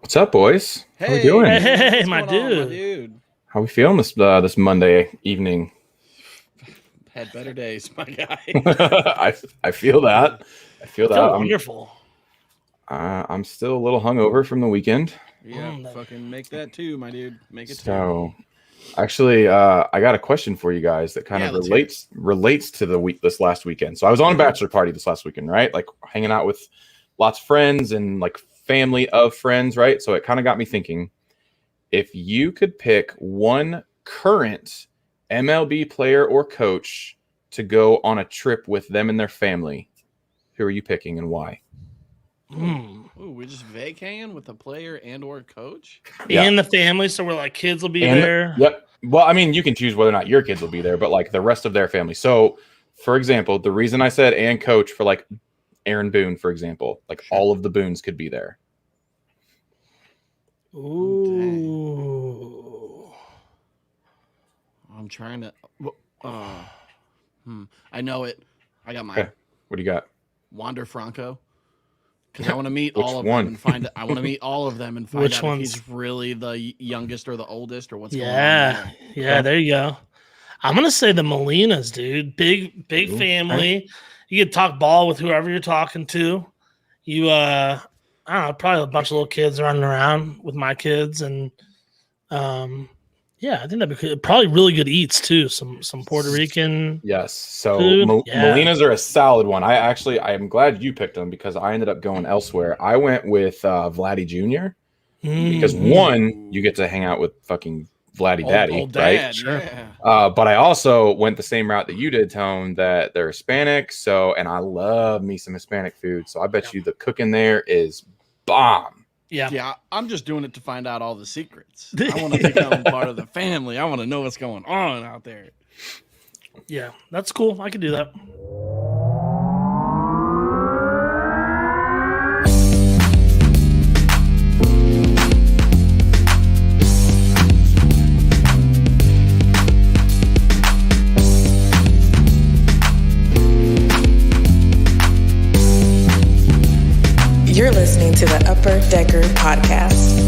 What's up, boys? How we Hey doing? man, Hey, what's my going on, my dude. dude? How we feeling this Monday evening? Had better days, my guy. I feel that. I feel I feel that. wonderful. I'm still a little hungover from the weekend. Yeah, That- fucking make that too, my dude. Make it two. So actually, I got a question for you guys that kind Yeah, of let's hear it. relates to the week this last weekend. So I was on a bachelor party this last weekend, right? Like hanging out with lots of friends and like family of friends, right? So it kind of got me thinking, if you could pick one current MLB player or coach to go on a trip with them and their family, who are you picking and why? Ooh, we're just vacating with a player and or coach. Yeah. And the family, so we're like kids will be And there. yep. Well, I mean, you can choose whether or not your kids will be there, but like the rest of their family. So, for example, the reason I said and coach for like Aaron Boone, for example, like Sure. all of the Boones could be there. Ooh. I'm trying to. Uh, I know it. I got mine. Okay. What do you got? Wander Franco. Because I want to meet Which all of one? them and find. I want to meet all of them and find Which out ones? if he's really the youngest or the oldest or what's going on. Yeah. Yeah, Okay. there you go. I'm gonna say the Molinas, dude. Big Ooh, family. You can talk ball with whoever you're talking to. You I don't know, probably a bunch of little kids running around with my kids and yeah, I think that'd be good. Probably really good eats too. Some Puerto Rican Yes. So food. Yeah. Molinas are a solid one. I am glad you picked them because I ended up going elsewhere. I went with Vladdy Jr. because Mhm. one, you get to hang out with fucking Vladdy Daddy, Old right? dad, Sure. yeah. But I also went the same route that you did, Tone, that they're Hispanic. So, and I love me some Hispanic food. So I bet you the cooking there is bomb. Yeah. Yeah, I'm just doing it to find out all the secrets. I want to become part of the family. I want to know what's going on out there. Yeah. That's cool. I can do that. You're listening to the Upper Decker Podcast.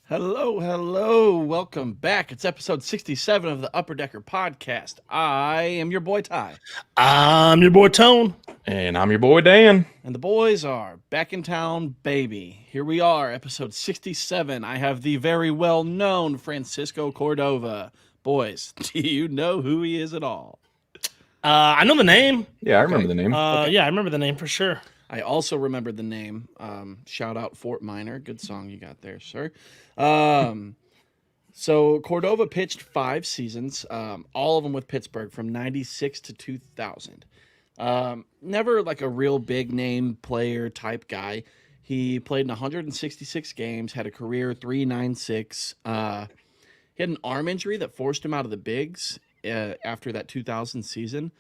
Hello. Welcome back. It's episode 67 of the Upper Decker Podcast. I am your boy Ty, I'm your boy Tone. And I'm your boy, Dan. and the boys are back in town, baby. Here we are, episode 67. I have the very well known Francisco Cordova. Boys, do you know who he is at all? I know the name. Yeah, I remember the name. Okay. Yeah, I remember the name for sure. I also remembered the name. Shout out Fort Minor. Good song you got there, sir. So Cordova pitched 5 seasons, all of them with Pittsburgh from 96 to 2000. Never like a real big name player type guy. He played in 166 games, had a career 3.96. He had an arm injury that forced him out of the bigs after that 2000 season,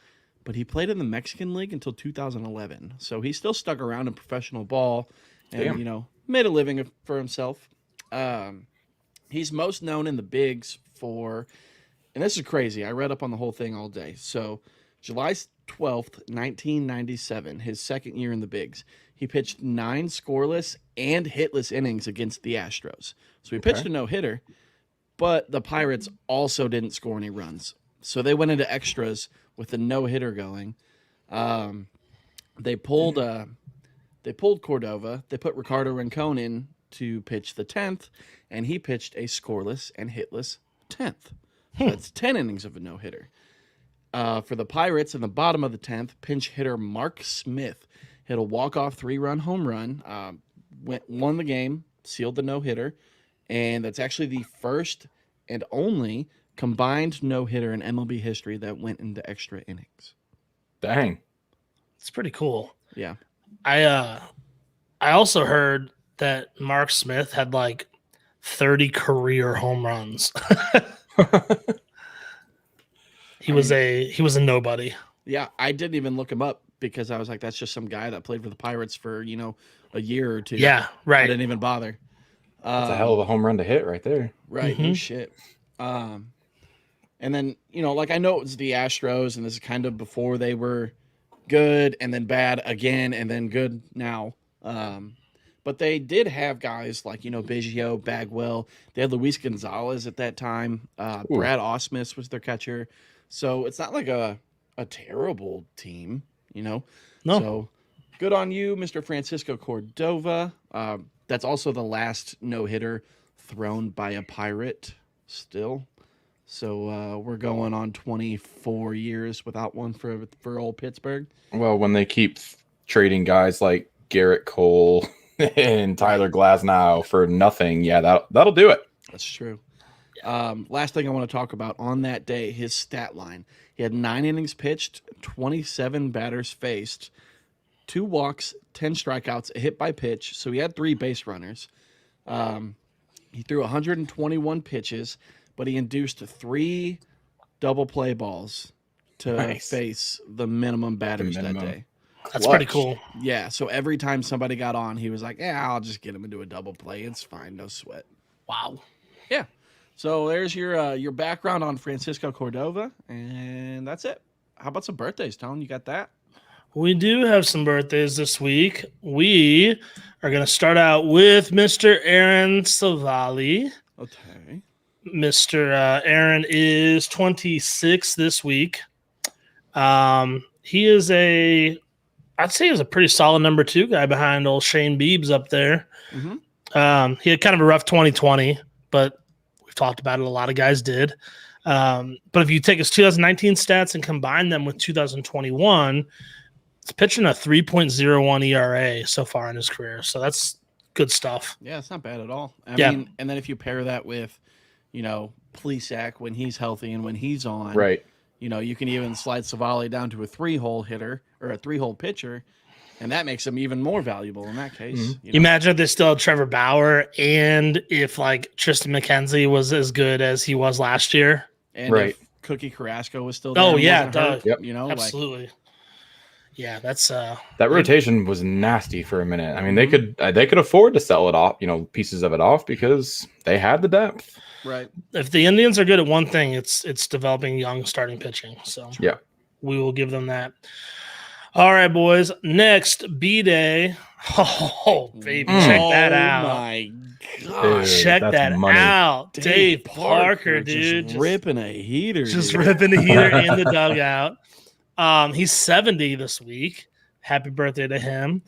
but he played in the Mexican League until 2011. So he still stuck around in professional ball and, Damn. made a living for himself. He's most known in the bigs for, and this is crazy, I read up on the whole thing all day. So July 12th, 1997, his second year in the bigs, he pitched 9 scoreless and hitless innings against the Astros. So he pitched a no-hitter, but the Pirates also didn't score any runs. So they went into extras with a no-hitter going. They pulled Cordova. They put Ricardo Rincon in to pitch the 10th, and he pitched a scoreless and hitless 10th. So that's 10 innings of a no-hitter. For the Pirates, in the bottom of the 10th, pinch hitter Mark Smith hit a walk-off 3-run home run, won the game, sealed the no-hitter, and that's actually the first and only combined no-hitter in MLB history that went into extra innings. Dang. It's pretty cool. Yeah. I also heard that Mark Smith had like 30 career home runs. He was a nobody. Yeah, I didn't even look him up because I was like, that's just some guy that played for the Pirates for, a year or 2. Yeah, I right. didn't even bother. That's a hell of a home run to hit right there. Right, no shit. And then, like I know it was the Astros, and this is kind of before they were good and then bad again and then good now. But they did have guys like, Biggio, Bagwell. They had Luis Gonzalez at that time. Brad Ausmus was their catcher. So it's not like a terrible team, No. So good on you, Mr. Francisco Cordova. That's also the last no-hitter thrown by a Pirate still. So we're going on 24 years without one for old Pittsburgh. Well, when they keep trading guys like Garrett Cole and Tyler Glasnow for nothing, yeah, that'll do it. That's true. Last thing I want to talk about on that day, his stat line. He had 9 innings pitched, 27 batters faced, 2 walks, 10 strikeouts, a hit by pitch. So he had 3 base runners. He threw 121 pitches, but he induced 3 double play balls to face the minimum batters that day. That's pretty cool. Yeah, so every time somebody got on, he was like, yeah, I'll just get him into a double play. It's fine, no sweat. Wow. Yeah. So there's your background on Francisco Cordova, and that's it. How about some birthdays, Tone? You got that? We do have some birthdays this week. We are going to start out with Mr. Aaron Savali. Okay. Mr. Aaron is 26 this week. He is I'd say he's a pretty solid number 2 guy behind old Shane Beebs up there. Mm-hmm. He had kind of a rough 2020, but we've talked about it. A lot of guys did. But if you take his 2019 stats and combine them with 2021, he's pitching a 3.01 ERA so far in his career. So that's good stuff. Yeah, it's not bad at all. I Yeah. mean, and then if you pair that with, Plesac when he's healthy and when he's on, Right. You can even slide Savali down to a 3-hole hitter or a 3-hole pitcher, and that makes him even more valuable in that case. Mm-hmm. You imagine if they still had Trevor Bauer and if like Tristan McKenzie was as good as he was last year. And if Cookie Carrasco was still there. Oh, and yeah. wasn't hurt, Yep. Absolutely. Yeah, that's that rotation was nasty for a minute. I mean, they could afford to sell it off, pieces of it off because they had the depth. Right. If the Indians are good at one thing, it's developing young starting pitching. So Yeah. we will give them that. All right, boys. Next, B-Day. Oh, baby. Check that out. Oh, my gosh. Dude, Check that's that money. out. Dave Parker, dude. Just ripping a heater. Just dude. ripping the heater in the dugout. He's 70 this week. Happy birthday to him.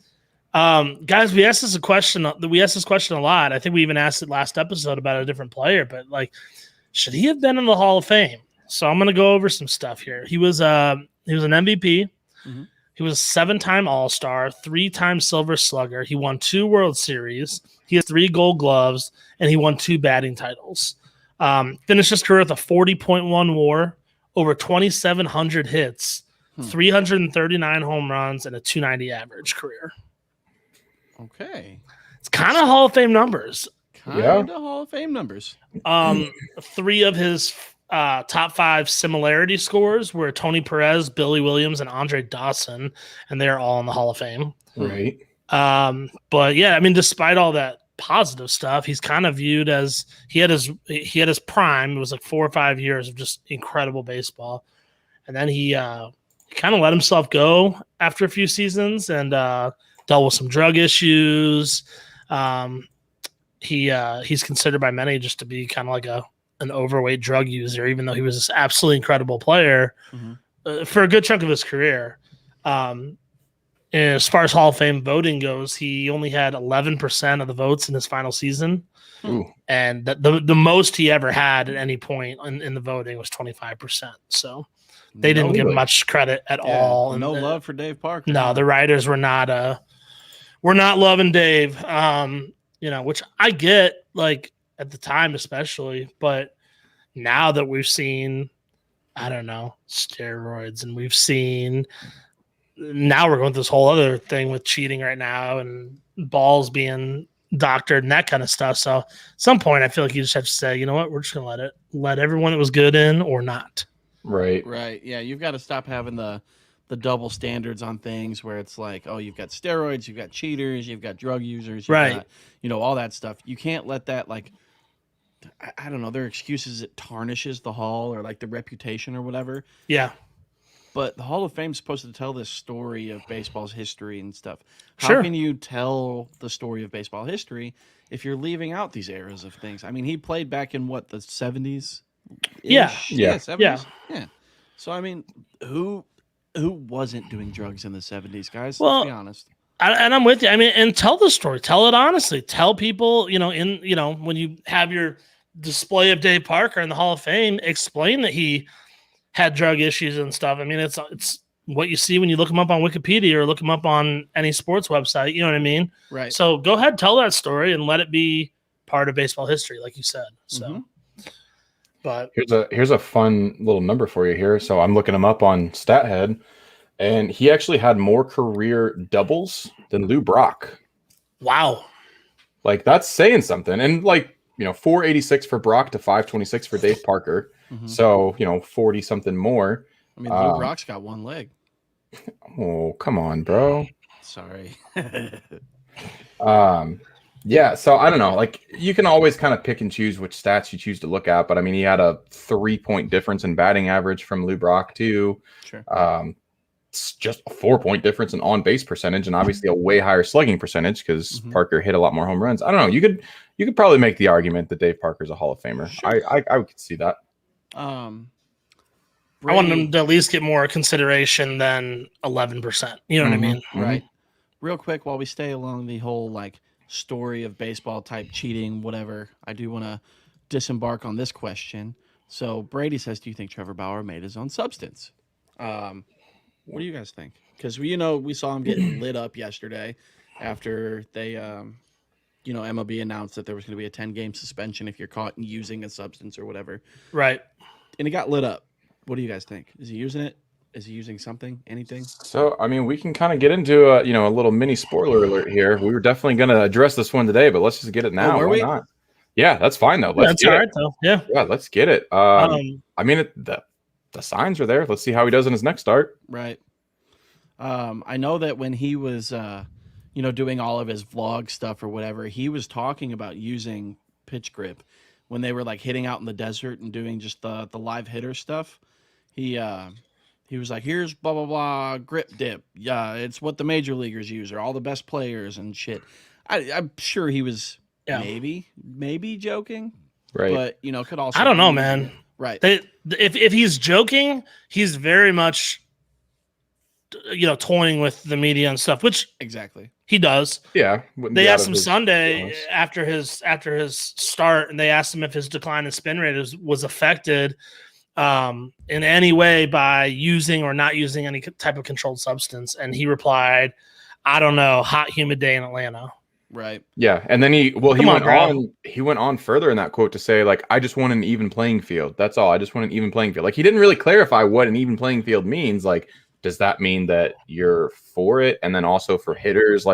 Guys, we asked this question a lot. I think we even asked it last episode about a different player, but like, should he have been in the Hall of Fame? So I'm gonna go over some stuff here. He was an MVP. Mm-hmm. He was a 7-time All-Star, 3-time Silver Slugger. He won 2 World Series. He has 3 Gold Gloves, and he won 2 batting titles. Finished his career with a 40.1 WAR, over 2,700 hits, 339 home runs, and a 290 average career. Okay. It's kind of Hall of Fame numbers. Kind of Hall of Fame numbers. 3 of his top 5 similarity scores were Tony Perez, Billy Williams, and Andre Dawson, and they're all in the Hall of Fame. Right. But yeah, I mean, despite all that positive stuff, he's kind of viewed as he had his prime. It was like 4 or 5 years of just incredible baseball, and then he kind of let himself go after a few seasons and dealt with some drug issues. He's considered by many just to be kind of like an overweight drug user, even though he was this absolutely incredible player for a good chunk of his career. And as far as Hall of Fame voting goes, he only had 11% of the votes in his final season. Ooh. And the most he ever had at any point in the voting was 25%. So they didn't give much credit at all. No love for Dave Parker. No, the writers were not loving Dave. Which I get, like at the time especially, but now that we've seen, I don't know, steroids, and now we're going through this whole other thing with cheating right now and balls being doctored and that kind of stuff. So at some point I feel like you just have to say, you know what, we're just going to let everyone that was good in or not. Right. Right. Yeah. You've got to stop having the double standards on things where it's like, oh, you've got steroids, you've got cheaters, you've got drug users, you've got, all that stuff. You can't let that I don't know, their excuse is it tarnishes the Hall or like the reputation or whatever. Yeah. But the Hall of Fame is supposed to tell this story of baseball's history and stuff. How Sure. can you tell the story of baseball history if you're leaving out these eras of things? I mean, he played back in what, the 70s? Yeah. Yeah. 70s. Yeah. So I mean, who wasn't doing drugs in the 70s, guys? Well, Let's be honest. And I'm with you. I mean, and tell the story. Tell it honestly. Tell people, when you have your display of Dave Parker in the Hall of Fame, explain that he had drug issues and stuff. I mean, it's what you see when you look him up on Wikipedia or look him up on any sports website. You know what I mean? Right. So go ahead, tell that story and let it be part of baseball history, like you said. So, but Here's a fun little number for you here. So I'm looking him up on StatHead, and he actually had more career doubles than Lou Brock. wow. Like, that's saying something. And 486 for Brock to 526 for Dave Parker. Mhm. So 40 something more. I mean, Lou Brock's got one leg. Oh, come on, bro. Sorry. Yeah, so I don't know. Like, you can always kind of pick and choose which stats you choose to look at, but I mean, he had a 3-point difference in batting average from Lou Brock too. Sure. It's just a 4-point difference in on-base percentage, and obviously a way higher slugging percentage because Parker hit a lot more home runs. I don't know. You could probably make the argument that Dave Parker's a Hall of Famer. Sure. I could see that. I want him to at least get more consideration than 11%. You know what I mean? Right. Real quick, while we stay along the whole story of baseball type cheating, whatever, I do want to disembark on this question. So Brady says, do you think Trevor Bauer made his own substance? What do you guys think? Because we saw him getting lit up yesterday after they MLB announced that there was going to be a 10-game suspension if you're caught using a substance or whatever. Right. And he got lit up. What do you guys think? Is he using it? Is he using something? Anything? So, I mean, we can kind of get into a little mini spoiler alert here. We were definitely going to address this one today, but let's just get it now. were Why we? not? Yeah, that's fine though. Let's That's all right though. Yeah. Yeah, let's get it. I mean, the signs are there. Let's see how he does in his next start. Right. I know that when he was, doing all of his vlog stuff or whatever, he was talking about using pitch grip when they were hitting out in the desert and doing just the live hitter stuff. He was like, here's blah, blah, blah, grip dip. Yeah, it's what the major leaguers use or all the best players and shit. I'm sure he was maybe joking. Right. But, could also. I don't know, man. Right. If he's joking, he's very much, toying with the media and stuff, which Exactly. he does. Yeah. They asked him Sunday after his start, and they asked him if his decline in spin rate was affected in any way by using or not using any type of controlled substance. And he replied, I don't know, hot, humid day in Atlanta. Right. Yeah. And then he went on further in that quote to say, I just want an even playing field. That's all. I just want an even playing field. He didn't really clarify what an even playing field means. Does that mean that you're for it? And then also for hitters,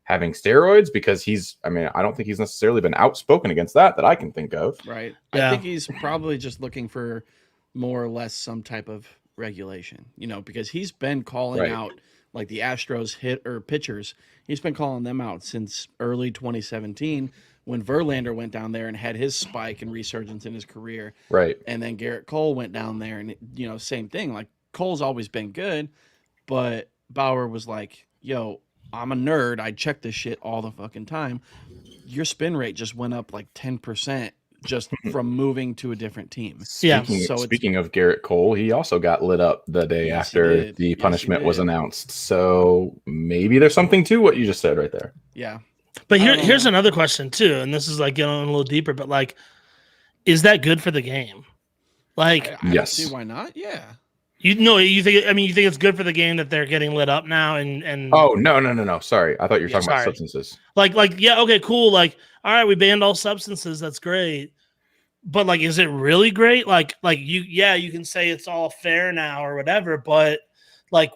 having steroids? Because I don't think he's necessarily been outspoken against that I can think of. Right. Yeah. I think he's probably just looking for more or less some type of regulation, because he's been calling out the Astros pitchers. He's been calling them out since early 2017 when Verlander went down there and had his spike and resurgence in his career. Right. And then Garrett Cole went down there and, same thing. Cole's always been good, but Bauer was like, yo, I'm a nerd. I check this shit all the fucking time. Your spin rate just went up 10% just from moving to a different team. Speaking of Garrett Cole, he also got lit up the day after the punishment was announced. So maybe there's something to what you just said right there. Yeah. But here's another question too, and this is getting a little deeper, but is that good for the game? I don't yes. see why not. Yeah. You think it's good for the game that they're getting lit up now and Oh, no. Sorry. I thought you were talking about substances. Yeah, okay, cool. All right, we banned all substances. That's great. But is it really great? You can say it's all fair now or whatever, but I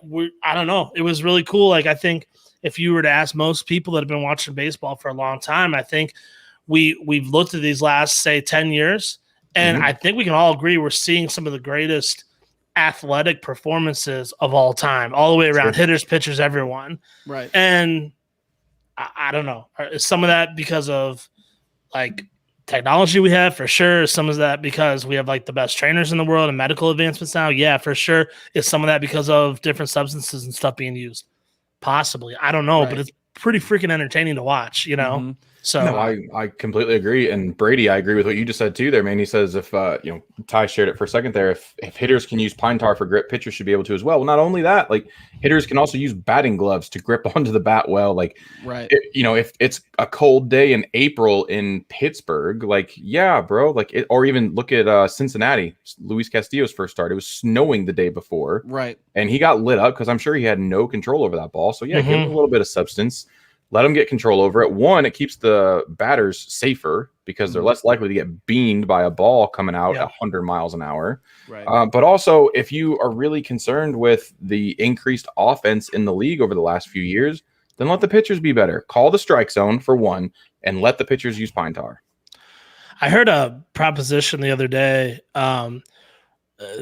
don't know. It was really cool. I think if you were to ask most people that have been watching baseball for a long time, I think we've looked at these last, say, 10 years, and I think we can all agree we're seeing some of the greatest athletic performances of all time, all the way around. Sure. Hitters, pitchers, everyone. Right. And I don't know. Is some of that because of technology we have? For sure. Is some of that because we have like the best trainers in the world and medical advancements now? Yeah, for sure. Is some of that because of different substances and stuff being used? Possibly. I don't know, but it's pretty freaking entertaining to watch, you know? Mm-hmm. So No, I completely agree. And Brady, I agree with what you just said too there, man. He says if Ty shared it for a second there, if hitters can use pine tar for grip, pitchers should be able to as well. Well, not only that, like hitters can also use batting gloves to grip onto the bat well. Like if it's a cold day in April in Pittsburgh, like yeah, bro, like it, or even look at Cincinnati, Luis Castillo's first start. It was snowing the day before. Right. And he got lit up because I'm sure he had no control over that ball. So yeah, give him a little bit of substance. Let them get control over it. One, it keeps the batters safer because they're less likely to get beamed by a ball coming out 100 miles an hour. Right. But also, if you are really concerned with the increased offense in the league over the last few years, then let the pitchers be better. Call the strike zone for one, and let the pitchers use pine tar. I heard a proposition the other day.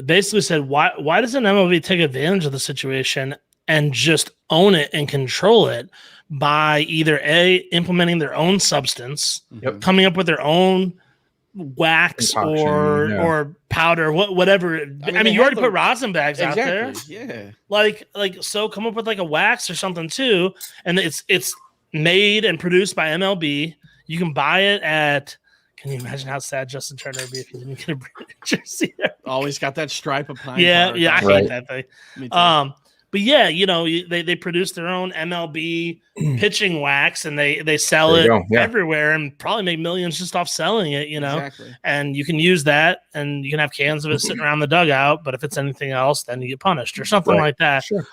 Basically said, why doesn't MLB take advantage of the situation and just own it and control it by either implementing their own substance, coming up with their own wax concoction, or powder, whatever. I mean you already put rosin bags out there. Yeah. Like so come up with like a wax or something too, and it's made and produced by MLB. You can buy it at. Can you imagine how sad Justin Turner would be if he didn't get a Brady jersey? Always got that stripe of pine. Yeah, I hate that thing. Me too. But yeah, they produce their own MLB pitching wax and they sell it everywhere and probably make millions just off selling it, Exactly. And you can use that and you can have cans of it sitting around the dugout. But if it's anything else, then you get punished or something like that. Sure.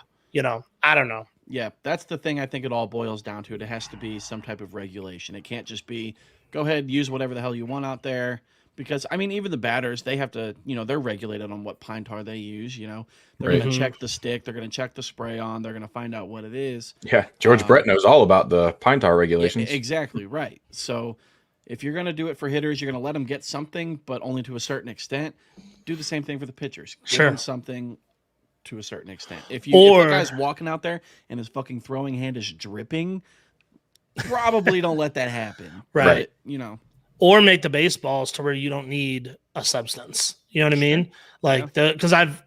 I don't know. Yeah, that's the thing I think it all boils down to. It has to be some type of regulation. It can't just be go ahead, use whatever the hell you want out there. Because, I mean, even the batters, they have to, they're regulated on what pine tar they use, They're going to check the stick. They're going to check the spray on. They're going to find out what it is. Yeah, George Brett knows all about the pine tar regulations. Yeah, exactly, right. So if you're going to do it for hitters, you're going to let them get something, but only to a certain extent. Do the same thing for the pitchers. Give them something to a certain extent. If the guy's walking out there and his fucking throwing hand is dripping, probably don't let that happen. Right. But, or make the baseballs to where you don't need a substance. You know what I mean? Like because I've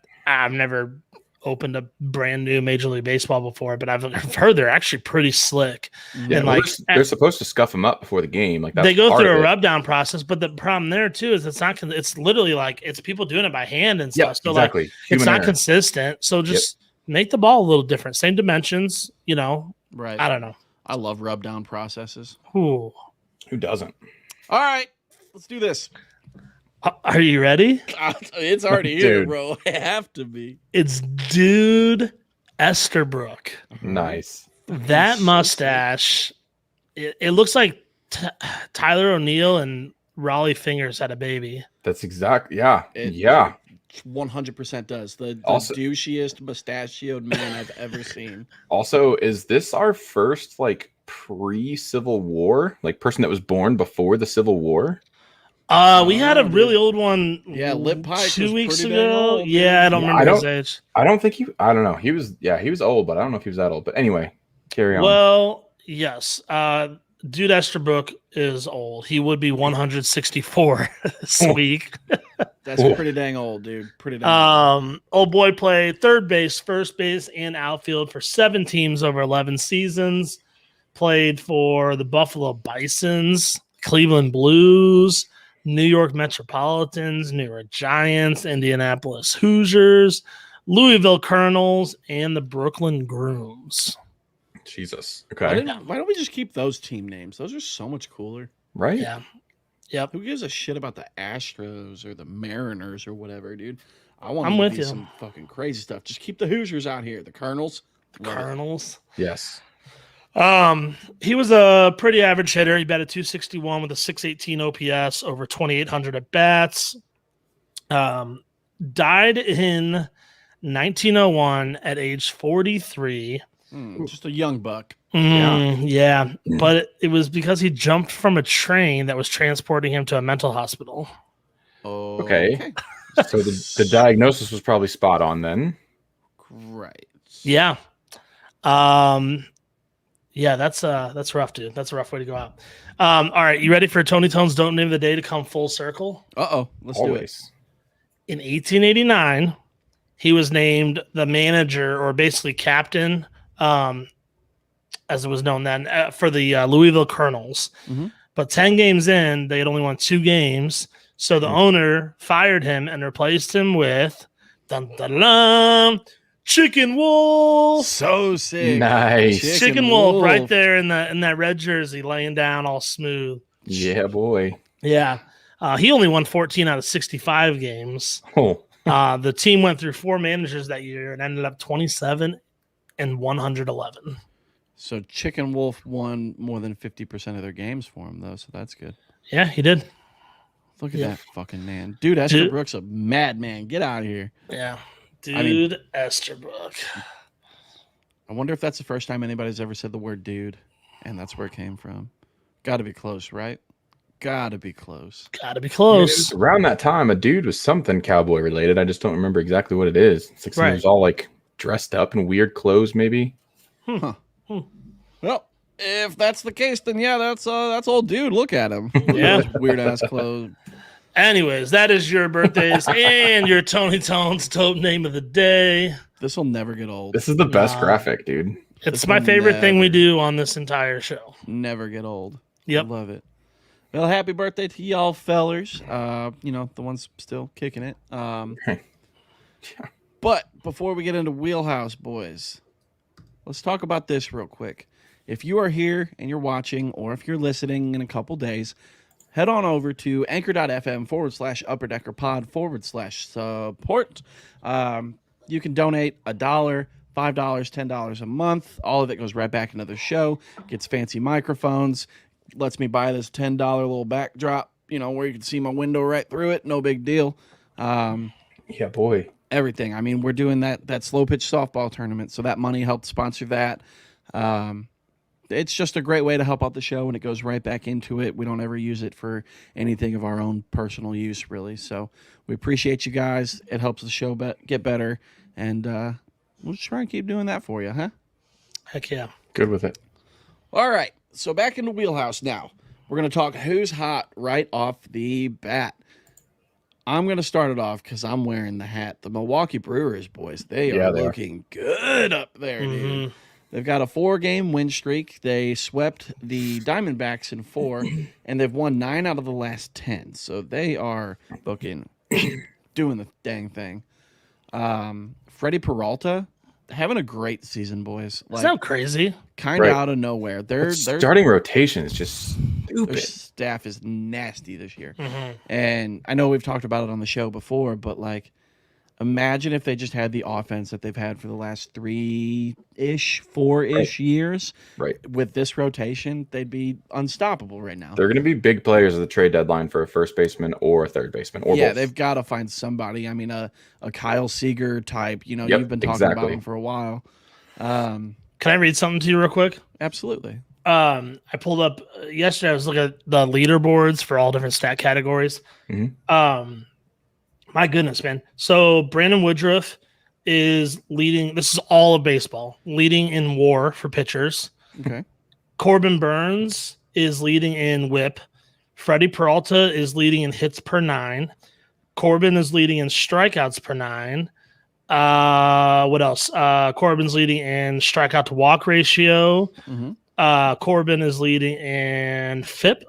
never opened a brand new Major League Baseball before, but I've heard they're actually pretty slick. Yeah, and they're supposed to scuff them up before the game. Like they go through a rub down process, but the problem there too is it's literally like it's people doing it by hand and stuff. So exactly. Like it's not consistent. So just make the ball a little different, same dimensions. Right? I don't know. I love rub down processes. Ooh. Who doesn't? All right, let's do this. Are you ready? It's already here, bro. I have to be. It's Dude Estabrook. Nice. That mustache, it looks like Tyler O'Neill and Raleigh Fingers had a baby. That's exactly, yeah. 100% does. The douchiest mustachioed man I've ever seen. Also, is this our first, pre-Civil War, person that was born before the Civil War? We had a really old one. Yeah, Lip Pike 2 weeks ago. Yeah, I don't remember his age. I don't think I don't know. He was old, but I don't know if he was that old. But anyway, carry on. Well, yes. Dude Estabrook is old. He would be 164 this week. That's pretty dang old, dude. Pretty dang old. Old boy played third base, first base, and outfield for 7 teams over 11 seasons. Played for the Buffalo Bisons, Cleveland Blues, New York Metropolitans, New York Giants, Indianapolis Hoosiers, Louisville Colonels, and the Brooklyn Grooms. Jesus. Okay. Why don't we just keep those team names? Those are so much cooler. Right? Yeah. Yep. Who gives a shit about the Astros or the Mariners or whatever, dude? I want I'm with you. Some fucking crazy stuff. Just keep the Hoosiers out here. The Colonels. Colonels. Yes. He was a pretty average hitter. He batted 261 with a 618 OPS, over 2,800 at bats. Died in 1901 at age 43. Just a young buck. Yeah. But it was because he jumped from a train that was transporting him to a mental hospital. Oh, okay. So the diagnosis was probably spot on then. Right. Yeah. Yeah, that's rough, dude. That's a rough way to go out. All right, you ready for Tony Tone's Don't Name of the Day to come full circle? Let's do it. In 1889, he was named the manager, or basically captain, as it was known then, for the Louisville Colonels. Mhm. But 10 games in, they had only won 2 games. So the owner fired him and replaced him with dun, dun, dun, Chicken Wolf. So sick. Nice. Chicken Wolf right there in that red jersey, laying down all smooth. Yeah, boy. Yeah. He only won 14 out of 65 games. Oh, The team went through 4 managers that year and ended up 27 and 111. So Chicken Wolf won more than 50% of their games for him, though, so that's good. Yeah, he did. Look at that fucking man. Dude, Esterbrook's a madman. Get out of here. Yeah. Dude, Esterbrook. I wonder if that's the first time anybody's ever said the word dude, and that's where it came from. Got to be close, right? Got to be close. Got to be close. around that time, a dude was something cowboy related. I just don't remember exactly what it is. It's like someone who's all like dressed up in weird clothes, maybe. Well, if that's the case, then yeah, that's old dude. Look at him. Yeah. Weird ass clothes. Anyways, that is your birthdays and your Tony Tone's dope name of the day. This will never get old. This is the best graphic, dude. It's my favorite thing we do on this entire show. Never get old. Yep. Love it. Well, happy birthday to y'all fellers. The ones still kicking it. But before we get into Wheelhouse, boys, let's talk about this real quick. If you are here and you're watching, or if you're listening in a couple days, head on over to anchor.fm/upperdeckerpod/support. You can donate $1, $5, $10 a month. All of it goes right back into the show. Gets fancy microphones. Lets me buy this $10 little backdrop, where you can see my window right through it. No big deal. Yeah, boy. Everything. I mean, we're doing that slow pitch softball tournament, so that money helped sponsor that. It's just a great way to help out the show, and it goes right back into it. We don't ever use it for anything of our own personal use, really. So we appreciate you guys. It helps the show get better, and we'll just try and keep doing that for you, huh? Heck yeah. Good with it. All right, so back into Wheelhouse now. We're going to talk who's hot right off the bat. I'm going to start it off because I'm wearing the hat. The Milwaukee Brewers, boys, they are looking good up there, dude. They've got a 4-game win streak. They swept the Diamondbacks in 4, and they've won 9 out of the last 10. So they are looking, doing the dang thing. Freddie Peralta, having a great season, boys. Is that crazy? Kind of out of nowhere. Their starting rotation is just stupid. Their staff is nasty this year. And I know we've talked about it on the show before, but imagine if they just had the offense that they've had for the last 4-ish years. Right. With this rotation, they'd be unstoppable right now. They're going to be big players at the trade deadline for a first baseman or a third baseman. Or both. They've got to find somebody. I mean, a Kyle Seager type. You've been talking about him for a while. Can I read something to you real quick? Absolutely. I pulled up yesterday. I was looking at the leaderboards for all different stat categories. My goodness, man. So Brandon Woodruff is leading. This is all of baseball, leading in WAR for pitchers. Okay. Corbin Burns is leading in WHIP. Freddie Peralta is leading in hits per 9. Corbin is leading in strikeouts per 9. What else? Corbin's leading in strikeout to walk ratio. Corbin is leading in FIP.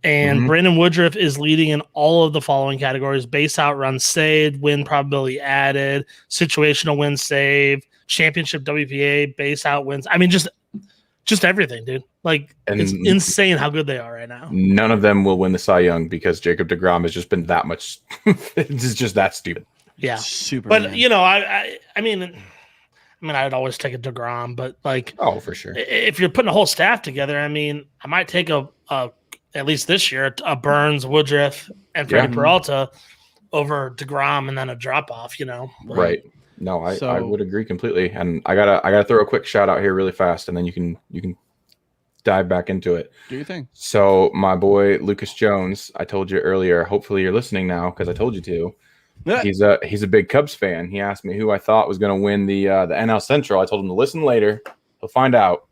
And Brandon Woodruff is leading in all of the following categories: base out, run saved, win probability added, situational win saved, championship WPA, base out wins. I mean, just everything, dude. It's insane how good they are right now. None of them will win the Cy Young because Jacob deGrom has just been that much. It's just that stupid. Yeah. Super. But, I mean, I'd always take a deGrom, but oh, for sure. If you're putting a whole staff together, I mean, I might take a at least this year, a Burns, Woodruff, and Freddie Peralta over deGrom, and then a drop off. Right. No, I would agree completely. And I gotta throw a quick shout out here really fast, and then you can dive back into it. Do your thing. So my boy Lucas Jones, I told you earlier. Hopefully you're listening now because I told you to. Yeah. He's a big Cubs fan. He asked me who I thought was going to win the NL Central. I told him to listen later. He'll find out.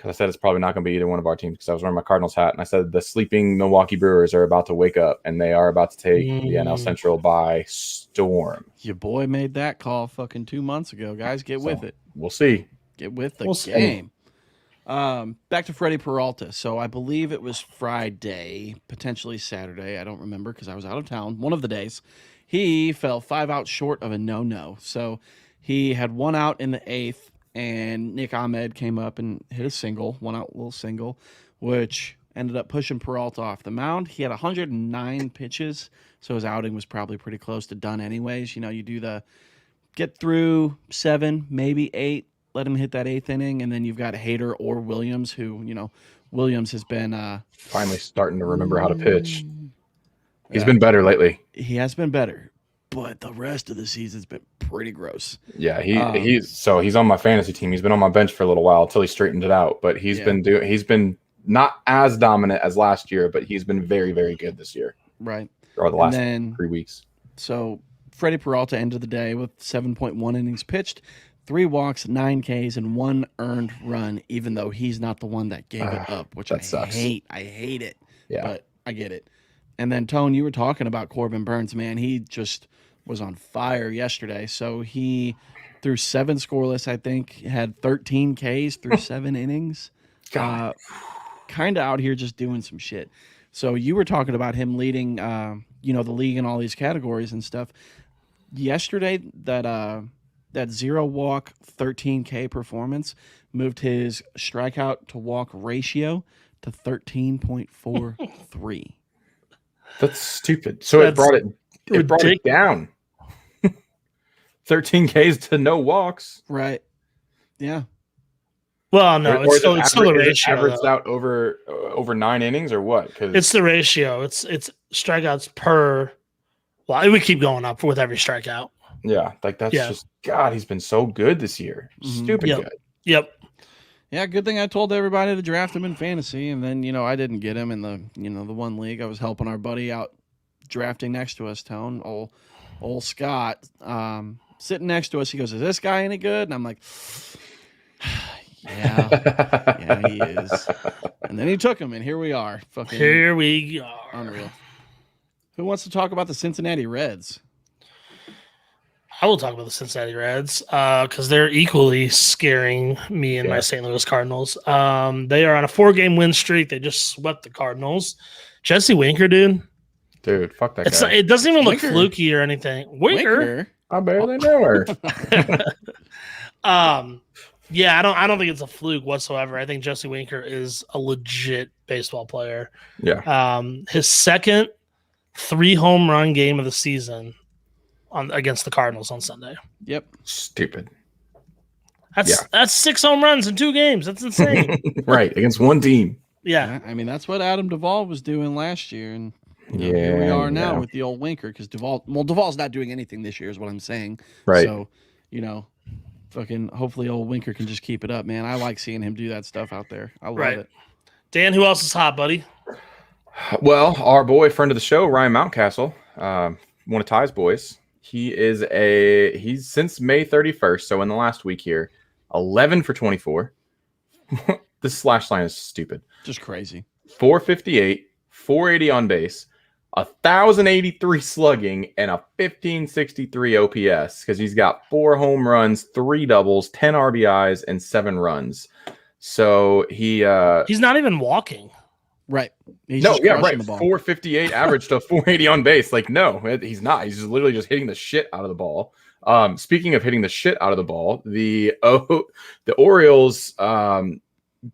because I said it's probably not going to be either one of our teams because I was wearing my Cardinals hat, and I said the sleeping Milwaukee Brewers are about to wake up, and they are about to take the NL Central by storm. Your boy made that call fucking 2 months ago. Guys, get with it. We'll see. Get with the game. Back to Freddie Peralta. So I believe it was Friday, potentially Saturday. I don't remember because I was out of town. One of the days. He fell 5 outs short of a no-no. So he had 1 out in the 8th, and Nick Ahmed came up and hit a single, 1 out little single, which ended up pushing Peralta off the mound. He had 109 pitches, so his outing was probably pretty close to done anyways. You know, you do the get through 7, maybe 8, let him hit that 8th inning, and then you've got Hader or Williams, who, you know, Williams has been finally starting to remember how to pitch. He's been better lately. He has been better, but the rest of the season's been pretty gross. Yeah, he's on my fantasy team. He's been on my bench for a little while until he straightened it out. But he's been not as dominant as last year, but he's been very, very good this year. Right. Or the last 3 weeks. So Freddie Peralta ended the day with 7.1 innings pitched, 3 walks, 9 Ks, and 1 earned run, even though he's not the one that gave it up, which I hate. I hate it. Yeah. But I get it. And then, Tone, you were talking about Corbin Burns, man. He just was on fire yesterday. So he threw 7 scoreless, I think, had 13 Ks through 7 innings. Kind of out here just doing some shit. So you were talking about him leading, the league in all these categories and stuff. Yesterday, that 0 walk, 13K performance moved his strikeout to walk ratio to 13.43. That's stupid. So it brought it down. 13 Ks to no walks. Right. Yeah. Well, no, it's still the ratio. Averaged out over 9 innings or what? It's the ratio. It's strikeouts per. Well, it would keep going up with every strikeout. Yeah, just God. He's been so good this year. Stupid good. Yep. Yeah, good thing I told everybody to draft him in fantasy, and then I didn't get him in the the one league. I was helping our buddy out drafting next to us, Tone, old Scott, sitting next to us. He goes, "Is this guy any good?" And I'm like, yeah, he is. And then he took him, and here we are. Here we are. Unreal. Who wants to talk about the Cincinnati Reds? I will talk about the Cincinnati Reds because they're equally scaring me and my St. Louis Cardinals. They are on a 4-game win streak. They just swept the Cardinals. Jesse Winker, dude, fuck that guy. It doesn't even look fluky or anything. Winker? I barely know her. Yeah, I don't think it's a fluke whatsoever. I think Jesse Winker is a legit baseball player. Yeah. His second 3-home run game of the season against the Cardinals on Sunday. Yep. Stupid. That's 6 home runs in 2 games. That's insane. Right, against one team. Yeah. I mean, that's what Adam Duvall was doing last year, and here we are now with the old Winker, because Duvall's not doing anything this year is what I'm saying. Right. So, fucking hopefully old Winker can just keep it up, man. I like seeing him do that stuff out there. I love it. Dan, who else is hot, buddy? Well, our boy, friend of the show, Ryan Mountcastle, one of Ty's boys. He's since May 31st, so in the last week here, 11 for 24. This slash line is stupid. Just crazy. 458, 480 on base, 1,083 slugging, and a 1,563 OPS because he's got 4 home runs, 3 doubles, 10 RBIs, and 7 runs. So he's not even walking. Right. He's right. 458 average to 480 on base. Like, no, he's not. He's just literally just hitting the shit out of the ball. Speaking of hitting the shit out of the ball, the Orioles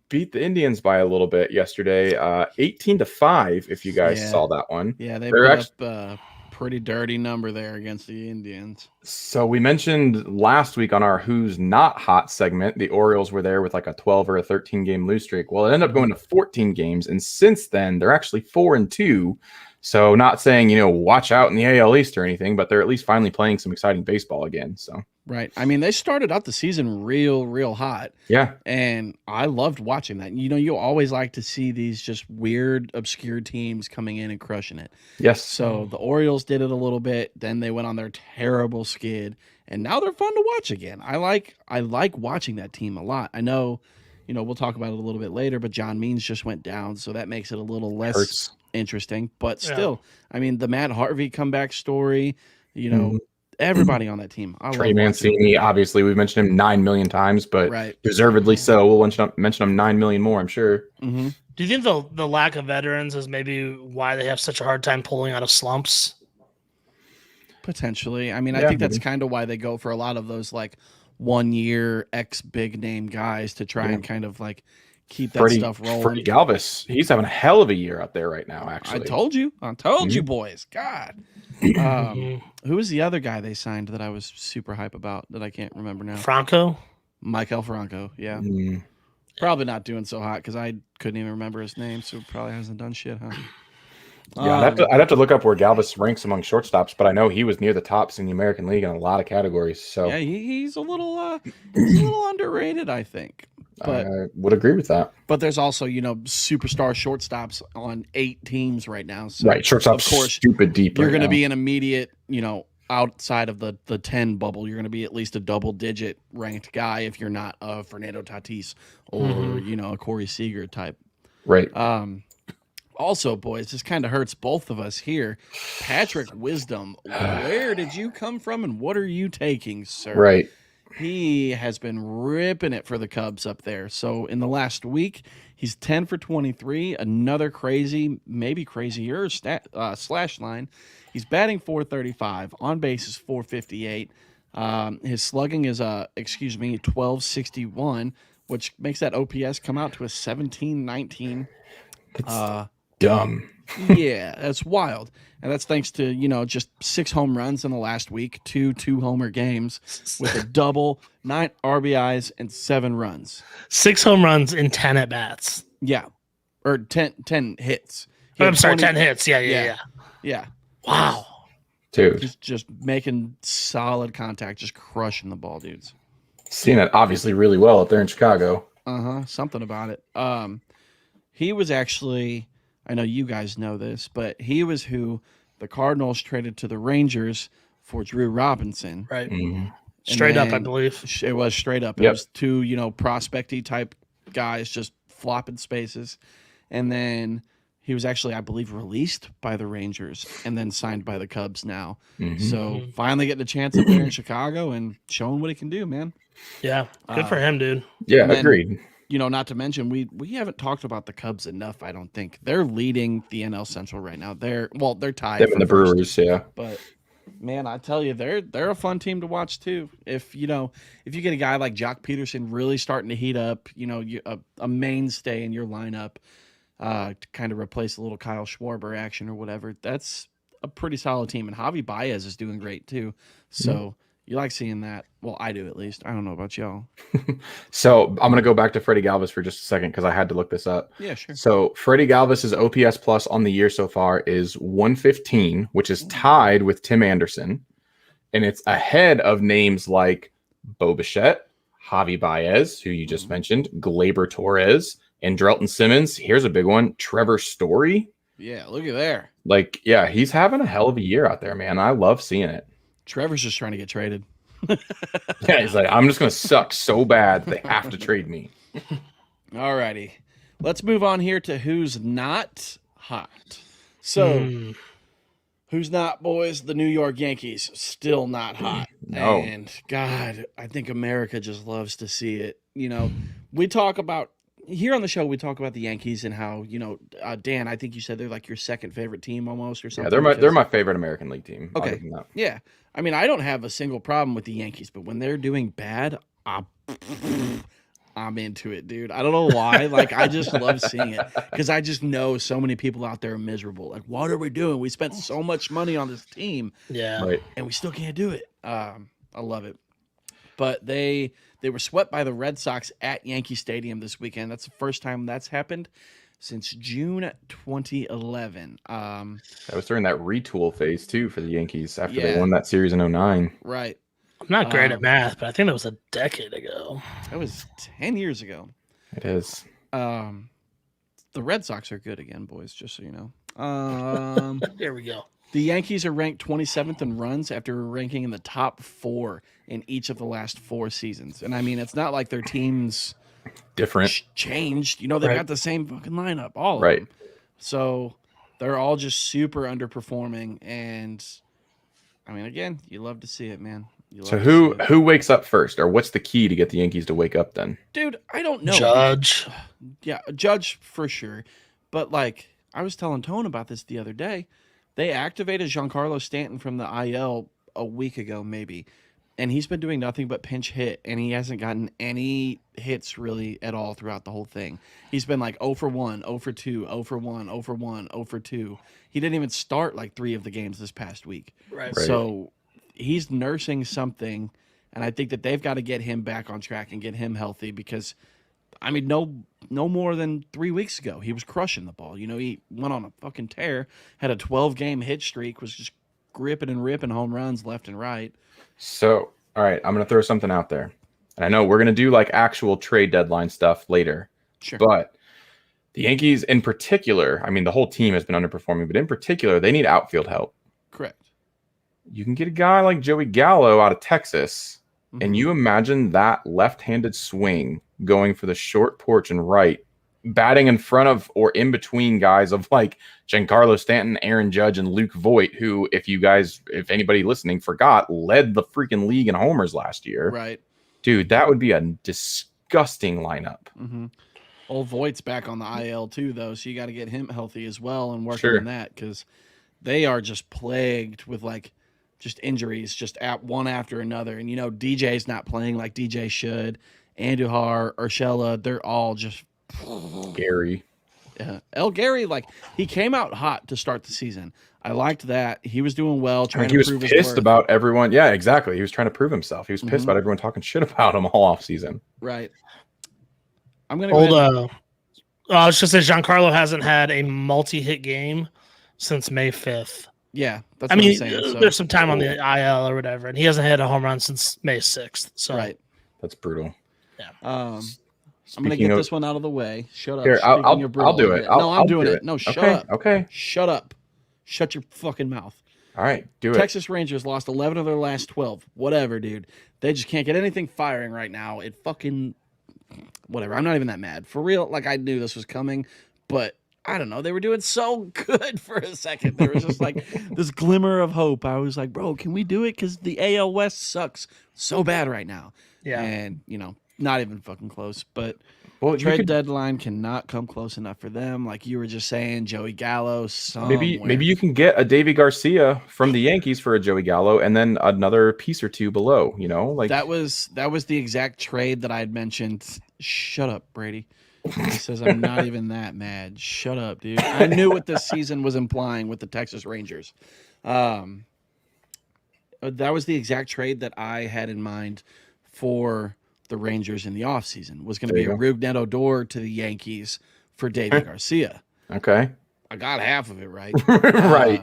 beat the Indians by a little bit yesterday, 18-5. If you guys saw that one, they put up a pretty dirty number there against the Indians. So we mentioned last week on our Who's Not Hot segment, the Orioles were there with like a 12 or a 13 game lose streak. Well, it ended up going to 14 games, and since then they're actually 4-2. So not saying watch out in the AL East or anything, but they're at least finally playing some exciting baseball again. So. Right. I mean, they started out the season real hot. Yeah. And I loved watching that. You always like to see these just weird, obscure teams coming in and crushing it. Yes. So the Orioles did it a little bit. Then they went on their terrible skid. And now they're fun to watch again. I like watching that team a lot. I know, we'll talk about it a little bit later, but John Means just went down, so that makes it a little less Hurts. interesting. But Yeah. still, I mean, the Matt Harvey comeback story, Mhm. everybody on that team. I Trey love watching. Mancini, obviously, we've mentioned him 9 million times, but Right. deservedly so. We'll mention him 9 million more, I'm sure. Mm-hmm. Do you think the lack of veterans is maybe why they have such a hard time pulling out of slumps? Potentially. I mean, I Yeah, think that's maybe. kind of why they go for a lot of those like 1 year ex big name guys to try Yeah. and kind of like keep that stuff rolling. Freddie Galvis, he's having a hell of a year out there right now, I actually. told you, Mm-hmm. you boys. God. Who was the other guy they signed that I was super hype about that I can't remember now? Franco? Michael Franco. Yeah. Mm. Probably not doing so hot because I couldn't even remember his name, so probably hasn't done shit, huh? Yeah, I'd have to look up where Galvis ranks among shortstops, but I know he was near the tops in the American League in a lot of categories. So Yeah, he's a little underrated, I think. But I would agree with that. But there's also, superstar shortstops on 8 teams right now. So Right, shortstop's of course, stupid deep. you're right going to now. be an immediate, outside of the 10 bubble. You're going to be at least a double-digit ranked guy if you're not a Fernando Tatis or a Corey Seager type. Right. Also, boys, this kind of hurts both of us here. Patrick Wisdom, where did you come from and what are you taking, sir? Right. He has been ripping it for the Cubs up there. So in the last week, he's 10 for 23, another crazy, maybe crazier slash line. He's batting .435, on base is .458. His slugging is 1261, which makes that OPS come out to a 1719. That's dumb. Yeah, that's wild. And that's thanks to, just 6 home runs in the last week, 2 2-homer games with a double, 9 RBIs, and 7 runs. 6 home runs in 10 at bats. Yeah. Or 10 hits. He I'm had sorry, 20 10 hits. Yeah. Yeah. Wow. Dude. He's just making solid contact, just crushing the ball, dudes. Seeing it obviously really well up there in Chicago. Something about it. He was actually, I know you guys know this, but he was who the Cardinals traded to the Rangers for Drew Robinson. Right. Mm-hmm. Straight up, I believe. It was straight up. It was 2, prospecty type guys just flopping spaces. And then he was actually, I believe, released by the Rangers and then signed by the Cubs now. Mm-hmm. So finally getting a chance up there in Chicago and showing what he can do, man. Yeah. Good for him, dude. Yeah, then, agreed. Not to mention, we haven't talked about the Cubs enough, I don't think. They're leading the NL Central right now. They're tied. Them and the first. Brewers, yeah. But man, I tell you, they're a fun team to watch too. If you get a guy like Jock Peterson really starting to heat up, a mainstay in your lineup, to kind of replace a little Kyle Schwarber action or whatever, that's a pretty solid team. And Javi Baez is doing great too. So you like seeing that. Well, I do at least. I don't know about y'all. So I'm going to go back to Freddie Galvis for just a second because I had to look this up. Yeah, sure. So Freddie Galvis's OPS plus on the year so far is 115, which is tied with Tim Anderson. And it's ahead of names like Bo Bichette, Javi Baez, who you just mentioned, Gleyber Torres, and Drelton Simmons. Here's a big one, Trevor Story. Yeah, look at there. He's having a hell of a year out there, man. I love seeing it. Trevor's just trying to get traded. Yeah, he's like, I'm just going to suck so bad they have to trade me. All righty. Let's move on here to who's not hot. So, who's not, boys? The New York Yankees, still not hot. No. And, God, I think America just loves to see it. We talk about, here on the show, we talk about the Yankees and how, Dan, I think you said they're like your second favorite team almost or something. Yeah, they're my favorite American League team. Okay. Yeah. I mean, I don't have a single problem with the Yankees, but when they're doing bad, I'm into it, dude. I don't know why. I just love seeing it because I just know so many people out there are miserable. Like, what are we doing? We spent so much money on this team, Yeah. and we still can't do it. I love it. But they were swept by the Red Sox at Yankee Stadium this weekend. That's the first time that's happened since June 2011. That was during that retool phase too for the Yankees after Yeah. they won that series in 09. Right. I'm not great at math, but I think that was a decade ago. That was 10 years ago. It is. The Red Sox are good again, boys, just so you know. Here we go. The Yankees are ranked 27th in runs after ranking in the top 4 in each of the last 4 seasons. And I mean, it's not like their teams Different. changed. You know, they've Right. got the same fucking lineup, all of Right. them. So they're all just super underperforming. And I mean, again, you love to see it, man. You love So to see it. who wakes up first, or what's the key to get the Yankees to wake up then? Dude, I don't know. Judge. Yeah, Judge for sure. But like I was telling Tone about this the other day, they activated Giancarlo Stanton from the IL a week ago, maybe, and he's been doing nothing but pinch hit, and he hasn't gotten any hits really at all throughout the whole thing. He's been like 0 for 1, 0 for 2, 0 for 1, 0 for 1, 0 for 2. He didn't even start like 3 of the games this past week. Right. So he's nursing something, and I think that they've got to get him back on track and get him healthy because, I mean, no more than 3 weeks ago, he was crushing the ball. You know, he went on a fucking tear, had a 12-game hit streak, was just gripping and ripping home runs left and right. So, all right, I'm going to throw something out there. And I know we're going to do like actual trade deadline stuff later. Sure. But the Yankees in particular, I mean, the whole team has been underperforming, but in particular, they need outfield help. Correct. You can get a guy like Joey Gallo out of Texas, Mhm. and you imagine that left-handed swing going for the short porch and right, batting in front of or in between guys of like Giancarlo Stanton, Aaron Judge, and Luke Voit, who, if anybody listening forgot, led the freaking league in homers last year. Right. Dude, that would be a disgusting lineup. Mm-hmm. Old Voigt's back on the IL too, though, so you got to get him healthy as well and work Sure. on that because they are just plagued with like just injuries, just at one after another. And you know, DJ's not playing like DJ should. Andujar, Urshela, they're all just Gary. El Gary, like he came out hot to start the season. I liked that. He was doing well, I trying mean, to he was prove his pissed worth. about everyone. Yeah, exactly. He was trying to prove himself. He was pissed Mhm. about everyone talking shit about him all off season. Right. I'm gonna go ahead. I was just say Giancarlo hasn't had a multi-hit game since May 5th. Yeah, that's I what mean, I'm saying. So, there's some time on the IL or whatever, and he hasn't hit a home run since May 6th. So right. That's brutal. I'm gonna Speaking get of- this one out of the way. Shut up. Here, I'll Speaking of brutal, do it. no, I'm I'll doing do it. No, shut okay, up. Okay. Shut up. Shut your fucking mouth. All right. Do it. Texas Rangers lost 11 of their last 12. Whatever, dude. They just can't get anything firing right now. It fucking whatever. I'm not even that mad. For real, like I knew this was coming, but I don't know. They were doing so good for a second. There was just like this glimmer of hope. I was like, bro, can we do it? Because the AL West sucks so bad right now. yeah, And, you know, not even fucking close. But Well, you trade could, deadline cannot come close enough for them. Like you were just saying, Joey Gallo, somewhere. maybe you can get a Davy Garcia from the Yankees for a Joey Gallo, and then another piece or two below. You know, like That was the exact trade that I had mentioned. Shut up, Brady. He says I'm not even that mad. Shut up, dude. I knew what this season was implying with the Texas Rangers. That was the exact trade that I had in mind for the Rangers in the offseason. Was going to There be you a Rougned Odor to the Yankees for David Garcia. okay, I got half of it right. right.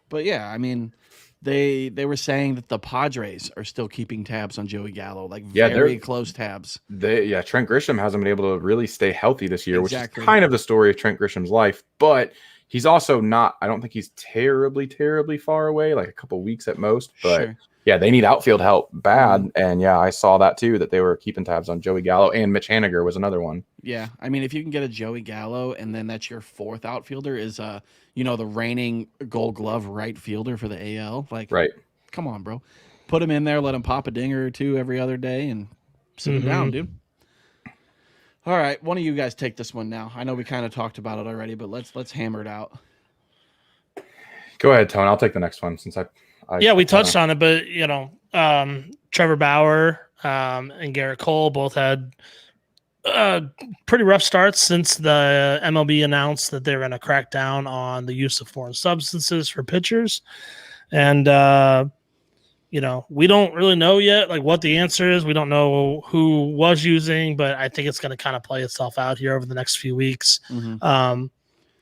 But yeah, I mean, they were saying that the Padres are still keeping tabs on Joey Gallo, like Yeah, very they're- close tabs. Trent Grisham hasn't been able to really stay healthy this year, Exactly. which is kind of the story of Trent Grisham's life. But he's also not. I don't think he's terribly far away, like a couple weeks at most. But Sure. yeah, they need outfield help bad. And yeah, I saw that too, that they were keeping tabs on Joey Gallo, and Mitch Haniger was another one. Yeah, I mean, if you can get a Joey Gallo, and then that's your fourth outfielder is the reigning Gold Glove right fielder for the AL. Like, Right. come on, bro, put him in there, let him pop a dinger or two every other day, and sit him down, dude. All right, one of you guys take this one now. I know we kind of talked about it already, but let's hammer it out. Go ahead, Tone. I'll take the next one since I we touched on it, but Trevor Bauer and Garrett Cole both had pretty rough starts since the MLB announced that they were going to crack down on the use of foreign substances for pitchers. And, we don't really know yet, like what the answer is. We don't know who was using, but I think it's going to kind of play itself out here over the next few weeks. Mm-hmm.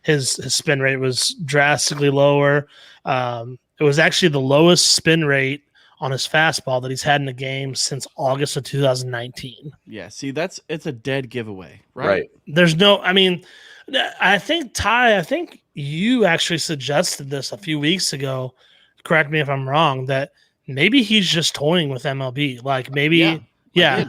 His spin rate was drastically lower. It was actually the lowest spin rate on his fastball that he's had in a game since August of 2019. Yeah, see, it's a dead giveaway, right? Right. There's no, I mean, I think you actually suggested this a few weeks ago. Correct me if I'm wrong. That maybe he's just toying with MLB. Like maybe, yeah.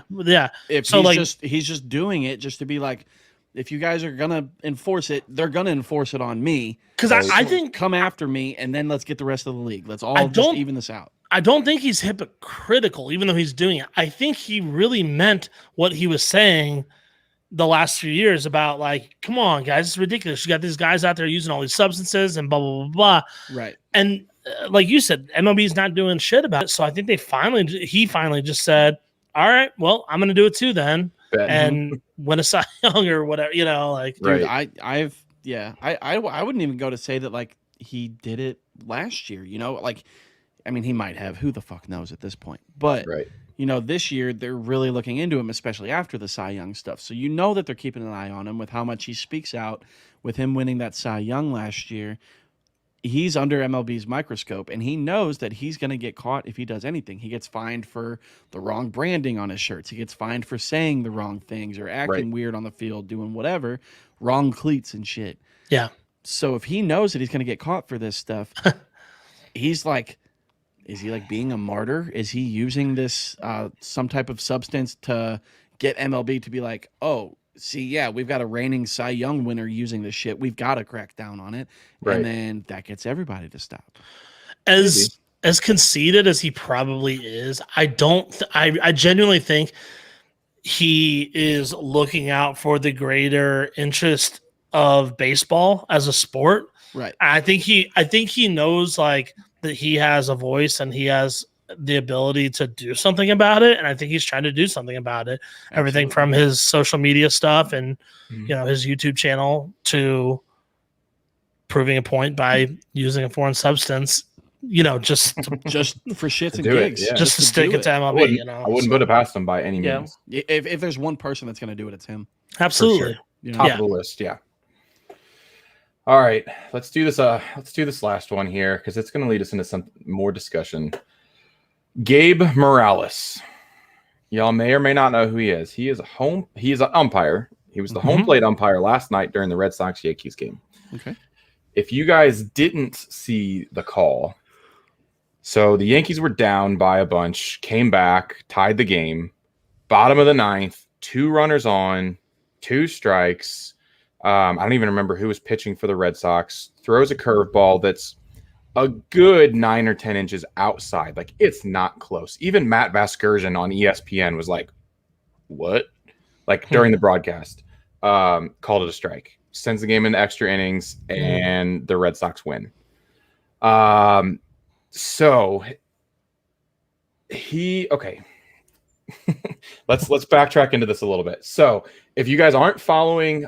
If So he's just doing it just to be like, if you guys are gonna enforce it, they're gonna enforce it on me. Because I think come after me, and then let's get the rest of the league. Let's all just even this out. I don't think he's hypocritical, even though he's doing it. I think he really meant what he was saying the last few years about, like, come on, guys, it's ridiculous. You got these guys out there using all these substances and blah, blah, blah, blah. Right. And like you said, MLB's not doing shit about it. So I think he finally just said, all right, well, I'm going to do it too then. And win a Cy Young or whatever, like. Dude, right. I wouldn't even go to say that, like, he did it last year, like, I mean, he might have. Who the fuck knows at this point? But, this year they're really looking into him, especially after the Cy Young stuff. So that they're keeping an eye on him with how much he speaks out. With him winning that Cy Young last year, he's under MLB's microscope, and he knows that he's going to get caught if he does anything. He gets fined for the wrong branding on his shirts. He gets fined for saying the wrong things or acting weird on the field, doing whatever, wrong cleats and shit. Yeah. So if he knows that he's going to get caught for this stuff, he's like, is he like being a martyr? Is he using this some type of substance to get MLB to be like, oh, see, yeah, we've got a reigning Cy Young winner using this shit. We've got to crack down on it. Right. And then that gets everybody to stop. As conceited as he probably is, I genuinely think he is looking out for the greater interest of baseball as a sport. Right. I think he knows, like, that he has a voice and he has the ability to do something about it, and I think he's trying to do something about it. Absolutely. Everything from his social media stuff and his YouTube channel to proving a point by using a foreign substance, just for shits and gigs, just to stick it to MLB. I wouldn't put it past him by any means. If there's one person that's going to do it, it's him. Absolutely, Top of the list. Yeah. All right, let's do this. Let's do this last one here because it's going to lead us into some more discussion. Gabe Morales. Y'all may or may not know who he is. He is an umpire. He was the home plate umpire last night during the Red Sox-Yankees game. Okay. If you guys didn't see the call, so the Yankees were down by a bunch, came back, tied the game, bottom of the ninth, 2 runners on, 2 strikes. I don't even remember who was pitching for the Red Sox. Throws a curveball that's a good 9 or 10 inches outside. Like, it's not close. Even Matt Vasgersian on ESPN was like, what? Like, during the broadcast, called it a strike. Sends the game into extra innings, and the Red Sox win. So okay. let's backtrack into this a little bit. So if you guys aren't following,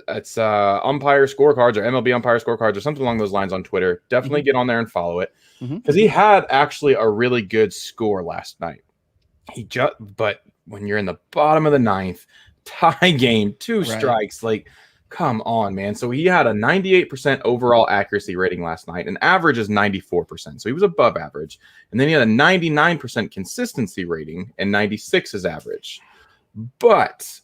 it's umpire scorecards or MLB umpire scorecards or something along those lines on Twitter, definitely get on there and follow it, because he had actually a really good score last night. But when you're in the bottom of the ninth, tie game, 2 strikes, like, come on, man. So he had a 98% overall accuracy rating last night, and average is 94%. So he was above average. And then he had a 99% consistency rating, and 96 is average. But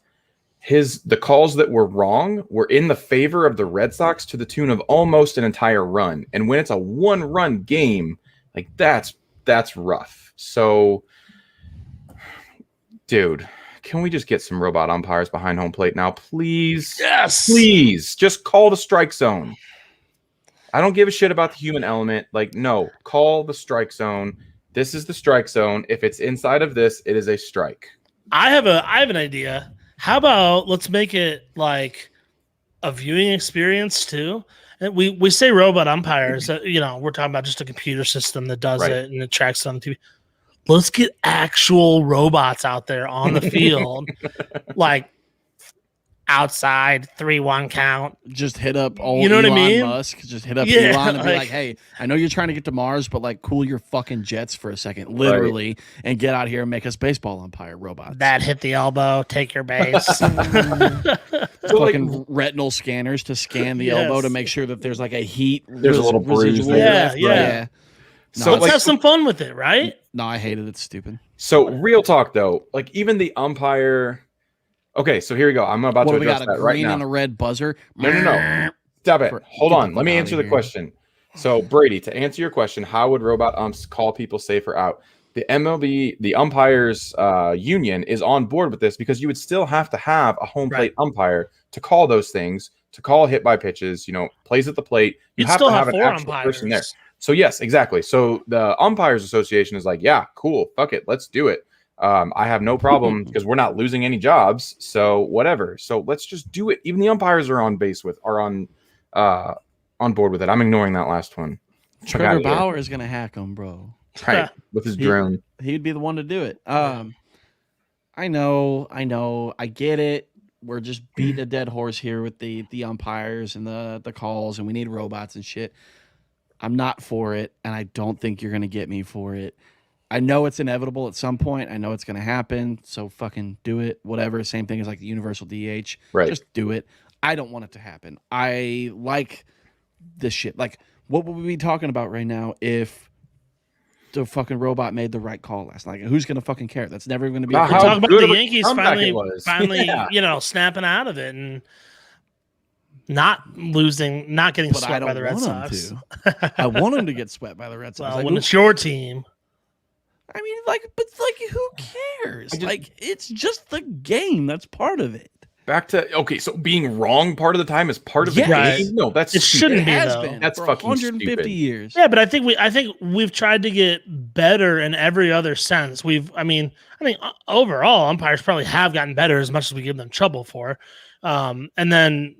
the calls that were wrong were in the favor of the Red Sox to the tune of almost an entire run. And when it's a 1-run game, like, that's rough. So, dude, can we just get some robot umpires behind home plate now, please? Yes. Please, just call the strike zone. I don't give a shit about the human element. Like, no, call the strike zone. This is the strike zone. If it's inside of this, it is a strike. I have an idea. How about let's make it like a viewing experience too? And we say robot umpires. We're talking about just a computer system that does it and it tracks it on the TV. Let's get actual robots out there on the field, like outside 3-1 count. Just hit up old Elon what I mean? Musk. Just hit up Elon and be like, hey, I know you're trying to get to Mars, but like cool your fucking jets for a second, literally, and get out here and make us baseball umpire robots. That hit the elbow, take your base. Fucking retinal scanners to scan the elbow to make sure that there's like a heat. There's a little bruise there. Yeah. So let's have some fun with it, right? No, I hate it. It's stupid. So real talk though, like even the umpire. Okay, so here we go. I'm about to address that right now. Green and a red buzzer. No. Stop it. Hold Get the on. Let me fuck answer outta the here. question. So, Brady, to answer your question, how would robot umps call people safe or out? The MLB, the umpires union is on board with this because you would still have to have a home plate umpire to call those things, to call hit by pitches, plays at the plate. You You'd have still to have have an 4 actual person there. umpires. So, yes, exactly. So the umpires association is like, yeah, cool. Fuck it. Let's do it. I have no problem because we're not losing any jobs. So whatever. So let's just do it. Even the umpires are on board with it. I'm ignoring that last one. Trevor Bauer is gonna hack him, bro. Right. With his drone. He'd be the one to do it. I know. I get it. We're just beating a dead horse here with the umpires and the calls, and we need robots and shit. I'm not for it, and I don't think you're gonna get me for it. I know it's inevitable at some point. I know it's gonna happen. So fucking do it. Whatever. Same thing as like the universal DH. Right. Just do it. I don't want it to happen. I like this shit. Like, what would we be talking about right now if the fucking robot made the right call last night? Who's gonna fucking care? That's never gonna be. Wow, a how Talk about good the of a Yankees comeback it finally, was. snapping out of it and not losing, not getting But I swept by don't the Red want Sox. them to. I want them to get swept by the Red Sox. Well, Like, when who- it's your team, I mean, who cares? It's just the game. That's part of it. Back to so being wrong part of the time is part of the Yes. Right. game. No, that's It stupid. shouldn't It be, has though. been. That's for fucking 150 stupid. years. yeah, but I think we've tried to get better in every other sense. I think overall umpires probably have gotten better as much as we give them trouble for. And then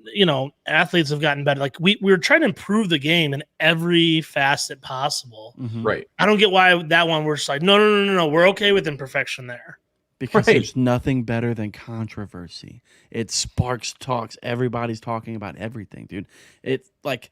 athletes have gotten better. Like we're trying to improve the game in every facet possible. Mhm. Right. I don't get why that one we're just like no, we're okay with imperfection there. Because Right. there's nothing better than controversy. It sparks talks. Everybody's talking about everything, dude. It's like,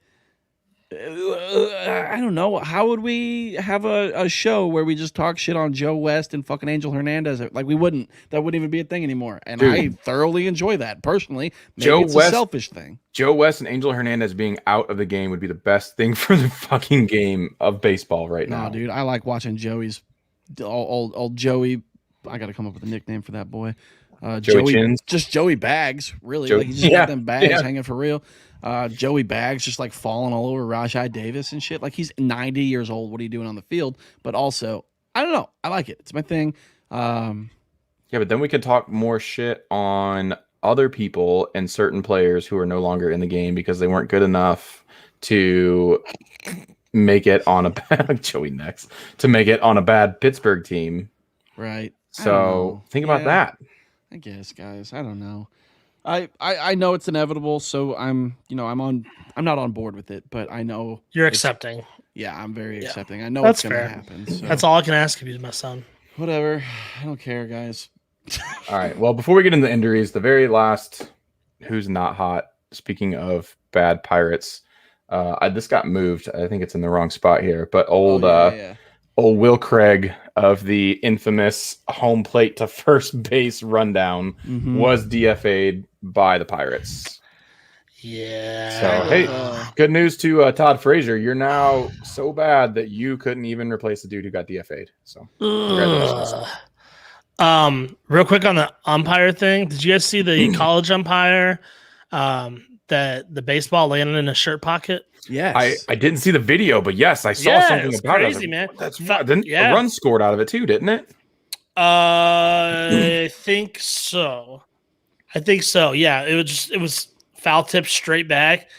I don't know. How would we have a show where we just talk shit on Joe West and fucking Angel Hernandez? Like, we wouldn't. That wouldn't even be a thing anymore. And Dude. I thoroughly enjoy that personally. Maybe Joe it's West- a selfish thing. Joe West and Angel Hernandez being out of the game would be the best thing for the fucking game of baseball right now. No, dude. I like watching Joey's old Joey. I got to come up with a nickname for that boy. Joey Chins? Just Joey Bags, really. Joey- Like, he just yeah, got them bags yeah. hanging for real. Joey Bags just like falling all over Rajai Davis and shit. Like, he's 90 years old. What are you doing on the field? But also, I don't know. I like it. It's my thing. Yeah, but then we could talk more shit on other people and certain players who are no longer in the game because they weren't good enough to make it on a bad Joey next to make it on a bad Pittsburgh team. Right. I don't So know. think about Yeah, that. I guess, guys. I don't know. I know it's inevitable, so I'm not on board with it, but I know You're it's- accepting. Yeah, I'm very Yeah. accepting. I know That's it's gonna fair. happen. So. That's all I can ask of you, my son. Whatever. I don't care, guys. All right. Well, before we get into the injuries, the very last who's not hot. Speaking of bad Pirates, this got moved. I think it's in the wrong spot here, but old Will Craig of the infamous home plate to first base rundown Mhm. was DFA'd by the Pirates. Yeah. So, hey, good news to Todd Frazier. You're now so bad that you couldn't even replace the dude who got DFA'd. So, congratulations. Real quick on the umpire thing. Did you guys see the college umpire that the baseball landed in a shirt pocket? Yes. I didn't see the video, but yes, I saw Yeah, something it's about crazy, it. man. That's Fa- then yeah. a run scored out of it too, didn't it? I think so. Yeah, it was foul tip straight back.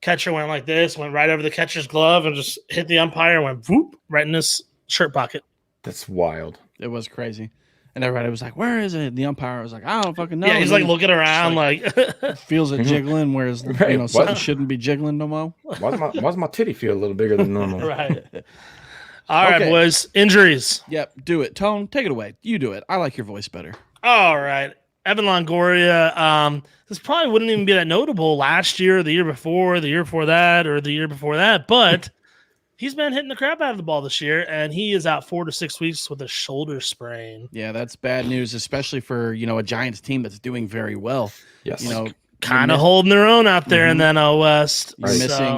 Catcher went like this, went right over the catcher's glove, and just hit the umpire and went whoop right in his shirt pocket. That's wild. It was crazy. And everybody was like, "Where is it?" The umpire was like, "I don't fucking know." Yeah, he's And like then looking around like feels it jiggling, whereas Right, something what? shouldn't be jiggling no more. Why's my titty feel a little bigger than normal? right. All right, Okay. boys. Injuries. Yep, do it. Tone, take it away. You do it. I like your voice better. All right. Evan Longoria. This probably wouldn't even be that notable last year, the year before that, or the year before that, but he's been hitting the crap out of the ball this year, and he is out 4 to 6 weeks with a shoulder sprain. Yeah, that's bad news, especially for a Giants team that's doing very well. Yes. You're Kind of holding their own out there in the NL West. You're Right. missing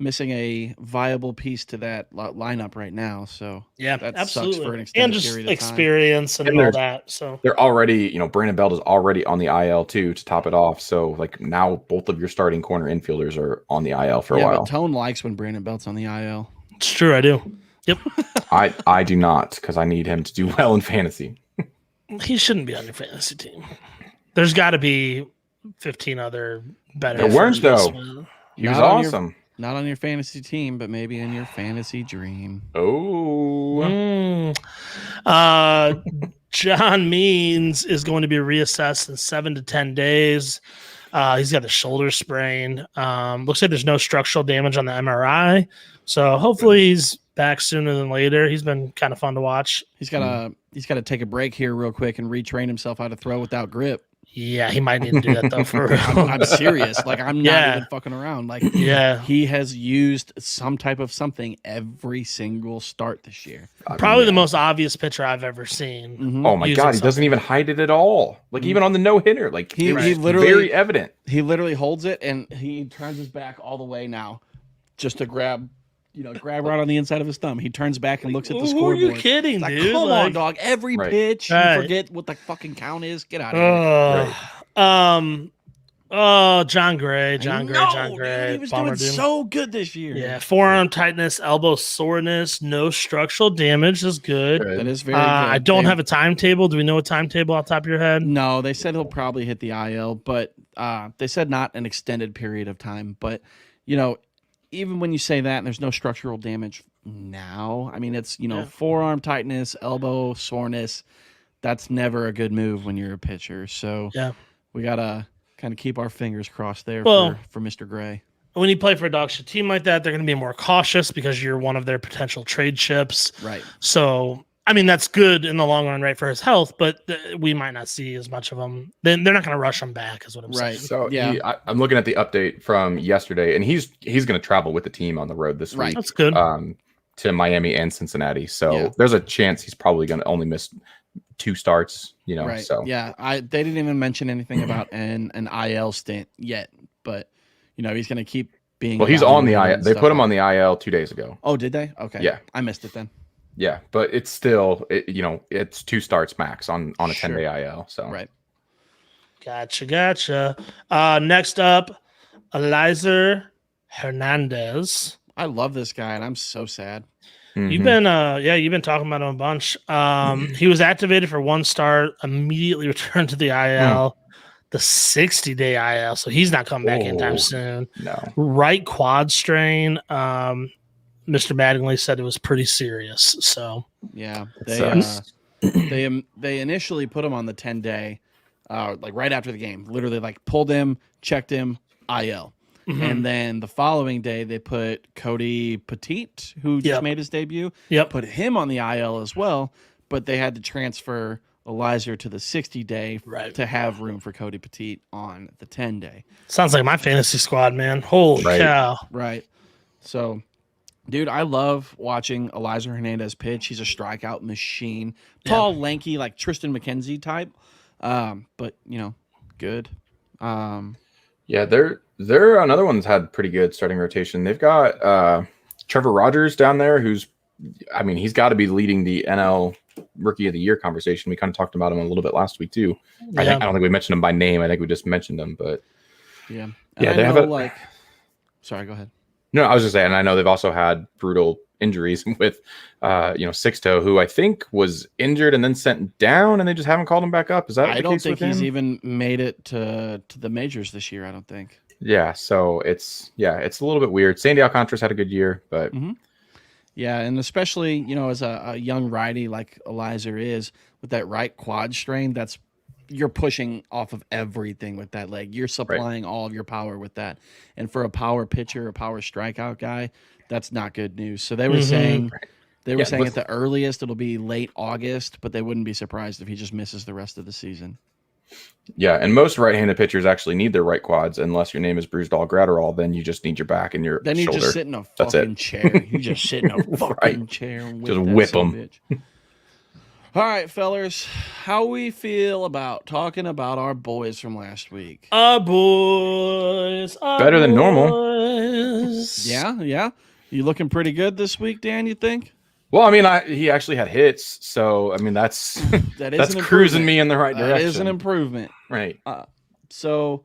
missing a viable piece to that lineup right now. So Yeah, that absolutely. sucks for an extended And just period of time. experience and all that. So they're already, Brandon Belt is already on the IL too to top it off. So like now both of your starting corner infielders are on the IL for a while. But Tone likes when Brandon Belt's on the IL. it's true, I do. Yep. I do not, because I need him to do well in fantasy. He shouldn't be on your fantasy team. There's got to be 15 other better. There weren't, though. man. He was Not on awesome. Not on your fantasy team, but maybe in your fantasy dream. Oh. John Means is going to be reassessed in 7 to 10 days. He's got a shoulder sprain. Looks like there's no structural damage on the MRI. So hopefully he's back sooner than later. He's been kind of fun to watch. He's got to take a break here real quick and retrain himself how to throw without grip. Yeah, he might need to do that though. For real. I'm serious. Like, I'm not even fucking around. Like, he has used some type of something every single start this year. Probably the most obvious pitcher I've ever seen. Mm-hmm. Oh my God, he doesn't even hide it at all. Like even on the no hitter, like he it's literally very evident. He literally holds it and he turns his back all the way now, just to grab right on the inside of his thumb. He turns back and looks at the scoreboard. Who are you kidding, Like, dude? come on, dog. Every pitch, Right. you forget what the fucking count is. Get out of here. John Gray. Dude, he was doing so good this year. Yeah, forearm tightness, elbow soreness, no structural damage is good. That is very good. I don't have a timetable. Do we know a timetable off the top of your head? No, they said he'll probably hit the IL, but they said not an extended period of time. But, even when you say that and there's no structural damage now, I mean, it's, forearm tightness, elbow soreness. That's never a good move when you're a pitcher. So we got to kind of keep our fingers crossed there for Mr. Gray. When you play for a dog shit team like that, they're going to be more cautious because you're one of their potential trade chips. Right. So, I mean, that's good in the long run, right, for his health, but we might not see as much of him. Then they're not going to rush him back, is what I'm saying. So I'm looking at the update from yesterday, and he's going to travel with the team on the road this week. That's good. To Miami and Cincinnati. So there's a chance he's probably going to only miss 2 starts. Right. So they didn't even mention anything about an IL stint yet, but he's going to keep being. Well, he's on the IL. They put him on the IL 2 days ago. Oh, did they? Okay. Yeah, I missed it then. Yeah, but it's still, it's 2 starts max on a 10-day IL. So right. Gotcha. Next up, Eliezer Hernandez. I love this guy, and I'm so sad. Mm-hmm. You've been talking about him a bunch. He was activated for 1 start, immediately returned to the IL, the 60-day IL, so he's not coming back anytime soon. No. Right quad strain. Mr. Mattingly said it was pretty serious. So they initially put him on the 10-day, like right after the game. Literally, like pulled him, checked him, IL. Mm-hmm. And then the following day, they put Cody Petit, who just made his debut, put him on the IL as well, but they had to transfer Eliezer to the 60-day to have room for Cody Petit on the 10-day. Sounds like my fantasy squad, man. Holy cow. Right. So, dude, I love watching Eliezer Hernandez pitch. He's a strikeout machine. Tall, lanky, like Tristan McKenzie type, but, good. They're another one that's had pretty good starting rotation. They've got Trevor Rogers down there, he's got to be leading the NL Rookie of the Year conversation. We kind of talked about him a little bit last week too. I don't think we mentioned him by name. I think we just mentioned him, but they have Sorry, go ahead. No, I was just saying. I know they've also had brutal injuries with, Sixto, who I think was injured and then sent down, and they just haven't called him back up. Is that? I don't think he's even made it to the majors this year. I don't think. Yeah, so it's a little bit weird. Sandy Alcantara's had a good year, but yeah, and especially as a young righty like Eliezer is with that right quad strain, you're pushing off of everything with that leg. You're supplying all of your power with that, and for a power pitcher, a power strikeout guy, that's not good news. So they were saying at the earliest it'll be late August, but they wouldn't be surprised if he just misses the rest of the season. Yeah, and most right-handed pitchers actually need their right quads, unless your name is Bruce-Dahl Gratterall. Then you just need your back and your Then you shoulder. just sit in a fucking chair. You just sit in a fucking chair and just whip them. All right, fellers, how we feel about talking about our boys from last week? Our boys. Better than normal. Boys. Yeah. You looking pretty good this week, Dan, you think? Well, I mean, he actually had hits, so I mean that's That is that's an cruising improvement. me in the right direction. That is an improvement. Right. So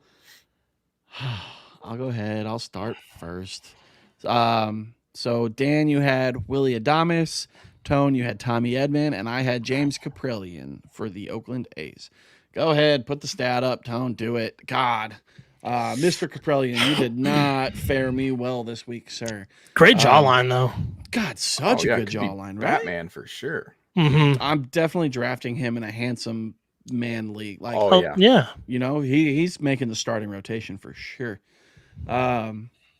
I'll go ahead. I'll start first. So Dan, you had Willie Adames. Tone, you had Tommy Edman, and I had James Caprillion for the Oakland A's. Go ahead, put the stat up. Tone, do it. God, Mr. Caprillion, you did not fare me well this week, sir. Great jawline, though. God, such a good could be jawline, right? Batman for sure. Mm-hmm. I'm definitely drafting him in a handsome man league. Like, Oh, yeah. Yeah. you know, he's making the starting rotation for sure.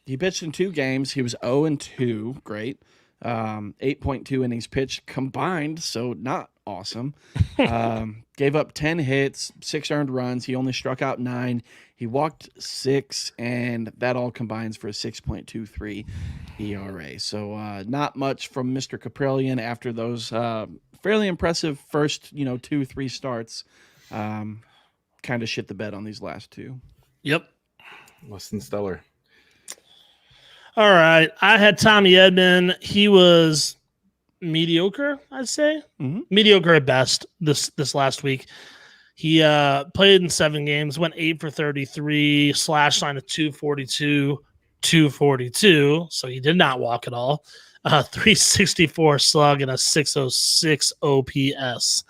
He pitched in 2 games. He was 0-2. Great. 8.2 innings pitched combined, so not awesome. Gave up 10 hits, 6 earned runs. He only struck out 9. He walked 6, and that all combines for a 6.23 ERA. So not much from Mr. Caprillion after those fairly impressive first, 2-3 starts. Kind of shit the bed on these last 2. Yep. Less than stellar. All right. I had Tommy Edman. He was mediocre, I'd say. Mhm. Mediocre at best this last week. He played in 7 games, went 8 for 33, slash line of 242, 242. So he did not walk at all. 364 slug and a 606 OPS.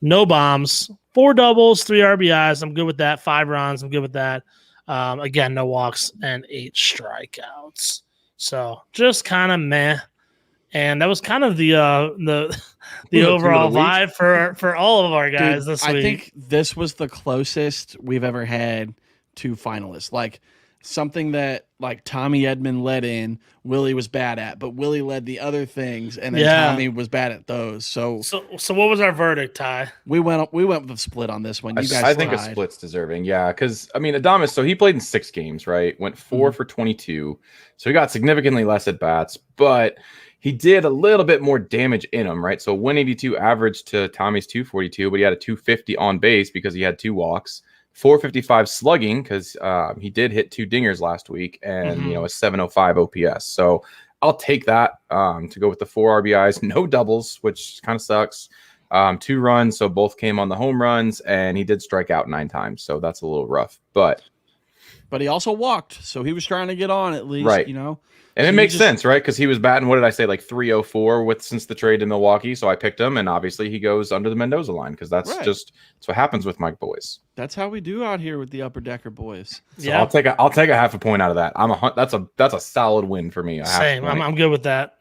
No bombs, 4 doubles, 3 RBIs. I'm good with that. 5 runs. I'm good with that. Again, no walks and 8 strikeouts. So just kind of meh. And that was kind of the overall vibe for all of our guys this week. I think this was the closest we've ever had to finalists. Like something that like Tommy Edman led in, Willie was bad at, but Willie led the other things, and then Tommy was bad at those. So what was our verdict, Ty? we went with a split on this one. You guys, I think a split's deserving, yeah. Because I mean, Adames, so he played in 6 games, right? Went 4 for 22, so he got significantly less at bats, but he did a little bit more damage in him, right? So 182 average to Tommy's 242, but he had a 250 on base because he had 2 walks. 455 slugging because he did hit 2 dingers last week, and a 705 OPS. So I'll take that to go with the 4 RBIs, no doubles, which kind of sucks. 2 runs, so both came on the home runs, and he did strike out 9 times, so that's a little rough. But he also walked, so he was trying to get on at least, right. And So it makes sense, right? Because he was batting, what did I say, like 304 since the trade to Milwaukee. So I picked him, and obviously he goes under the Mendoza line because that's that's what happens with my boys. That's how we do out here with the Upper Decker boys. So I'll take a half a point out of that. That's a solid win for me. Same. I'm good with that.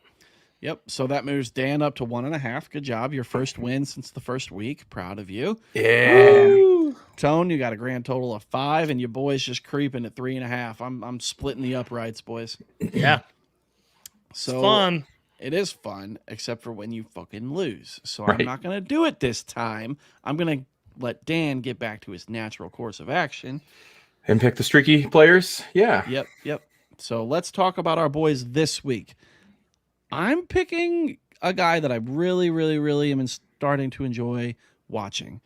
Yep. So that moves Dan up to 1.5. Good job. Your first win since the first week. Proud of you. Yeah. Woo! Tone, you got a grand total of 5, and your boys just creeping at 3.5. I'm splitting the uprights, boys. Yeah. So it's fun. It is fun, except for when you fucking lose. So Right. I'm not gonna do it this time. I'm gonna let Dan get back to his natural course of action. And pick the streaky players. Yeah. Yep. So let's talk about our boys this week. I'm picking a guy that I really, really, really am starting to enjoy watching.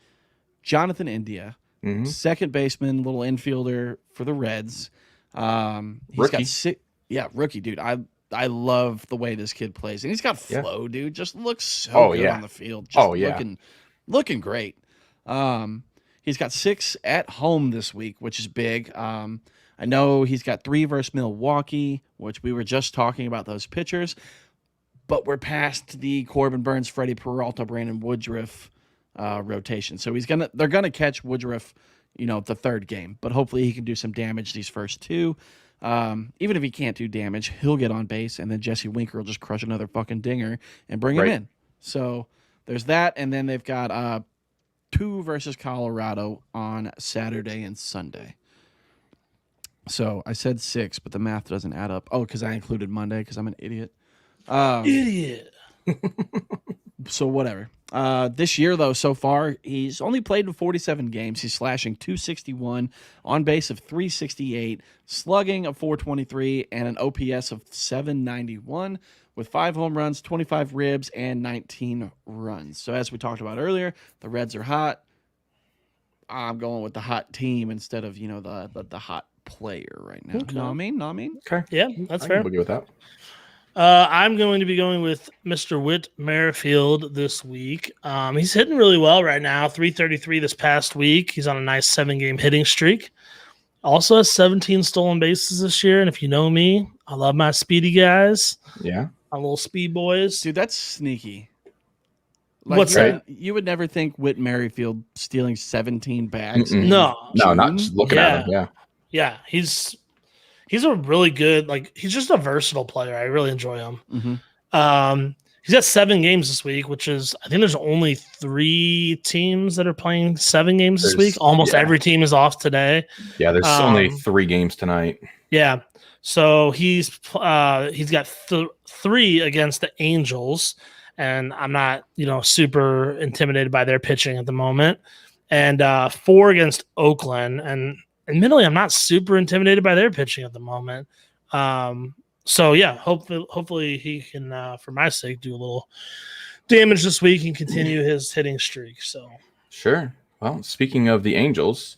Jonathan India, second baseman, little infielder for the Reds. He's got 6. Yeah, rookie, dude. I love the way this kid plays, and he's got flow, dude. Just looks so good on the field. Just looking great. He's got 6 at home this week, which is big. I know he's got 3 versus Milwaukee, which we were just talking about those pitchers, but we're past the Corbin Burns, Freddie Peralta, Brandon Woodruff rotation. So they're gonna catch Woodruff, the third game, but hopefully he can do some damage these first 2. Even if he can't do damage, he'll get on base, and then Jesse Winker will just crush another fucking dinger and bring him in. So there's that, and then they've got 2 versus Colorado on Saturday and Sunday. So I said 6, but the math doesn't add up. Oh, because I included Monday because I'm an idiot. Idiot. So whatever. This year, though, so far, he's only played in 47 games. He's slashing 261, on base of 368, slugging of 423, and an OPS of 791 with 5 home runs, 25 ribs, and 19 runs. So as we talked about earlier, the Reds are hot. I'm going with the hot team instead of, the hot player right now. Okay. Know what I mean? Okay. Yeah, that's I fair. can boogie with that. I'm going to be going with Mr. Whit Merrifield this week. He's hitting really well right now. 333 this past week. He's on a nice 7-game hitting streak. Also has 17 stolen bases this year. And if you know me, I love my speedy guys. Yeah. My little speed boys. Dude, that's sneaky. What's that? You would never think Whit Merrifield stealing 17 bags. Mm-mm. No. No, not just looking at him. Yeah. Yeah, he's a really good, he's just a versatile player. I really enjoy him. Mm-hmm. He's got 7 games this week, which is, I think there's only 3 teams that are playing 7 games this week. Almost every team is off today. Yeah, there's only 3 games tonight. Yeah. So he's got 3 against the Angels, and I'm not, super intimidated by their pitching at the moment. And 4 against Oakland, and admittedly, I'm not super intimidated by their pitching at the moment. So yeah, hopefully he can, for my sake, do a little damage this week and continue his hitting streak. So sure. Well, speaking of the Angels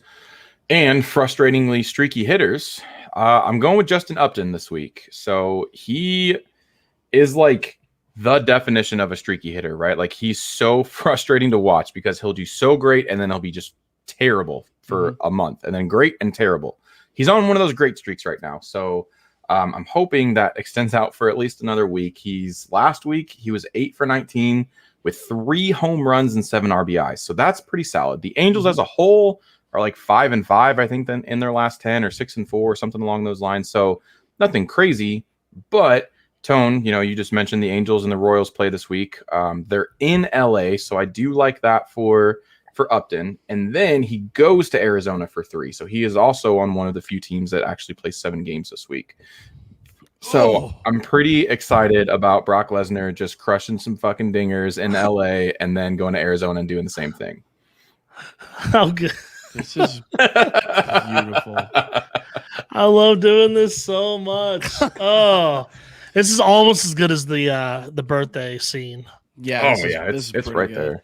and frustratingly streaky hitters, I'm going with Justin Upton this week. So he is like the definition of a streaky hitter, right? Like he's so frustrating to watch because he'll do so great and then he'll be just terrible for a month and then great and terrible. He's on one of those great streaks right now. So I'm hoping that extends out for at least another week. Last week, he was 8 for 19 with 3 home runs and 7 RBIs. So that's pretty solid. The Angels as a whole are like 5-5, I think, then in their last 10 or 6-4 or something along those lines. So nothing crazy, but Tone, you just mentioned the Angels and the Royals play this week. They're in LA. So I do like that for Upton, and then he goes to Arizona for 3. So he is also on one of the few teams that actually play 7 games this week. So I'm pretty excited about Brock Lesnar just crushing some fucking dingers in LA and then going to Arizona and doing the same thing. Oh, good. This is beautiful. I love doing this so much. Oh, this is almost as good as the birthday scene. Yeah. It's right good. there.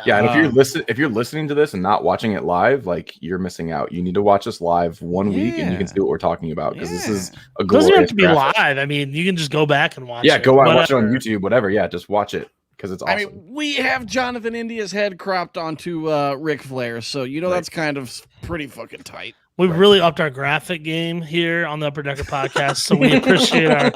Yeah, and if you're listening to this and not watching it live, like you're missing out. You need to watch us live one week, and you can see what we're talking about because this is a glorious. It doesn't have to be live. I mean, you can just go back and watch. Yeah, it. go out and watch it on YouTube, whatever. Yeah, just watch it because it's awesome. I mean, we have Jonathan India's head cropped onto Ric Flair, so that's kind of pretty fucking tight. We've really upped our graphic game here on the Upper Decker podcast, so we appreciate our.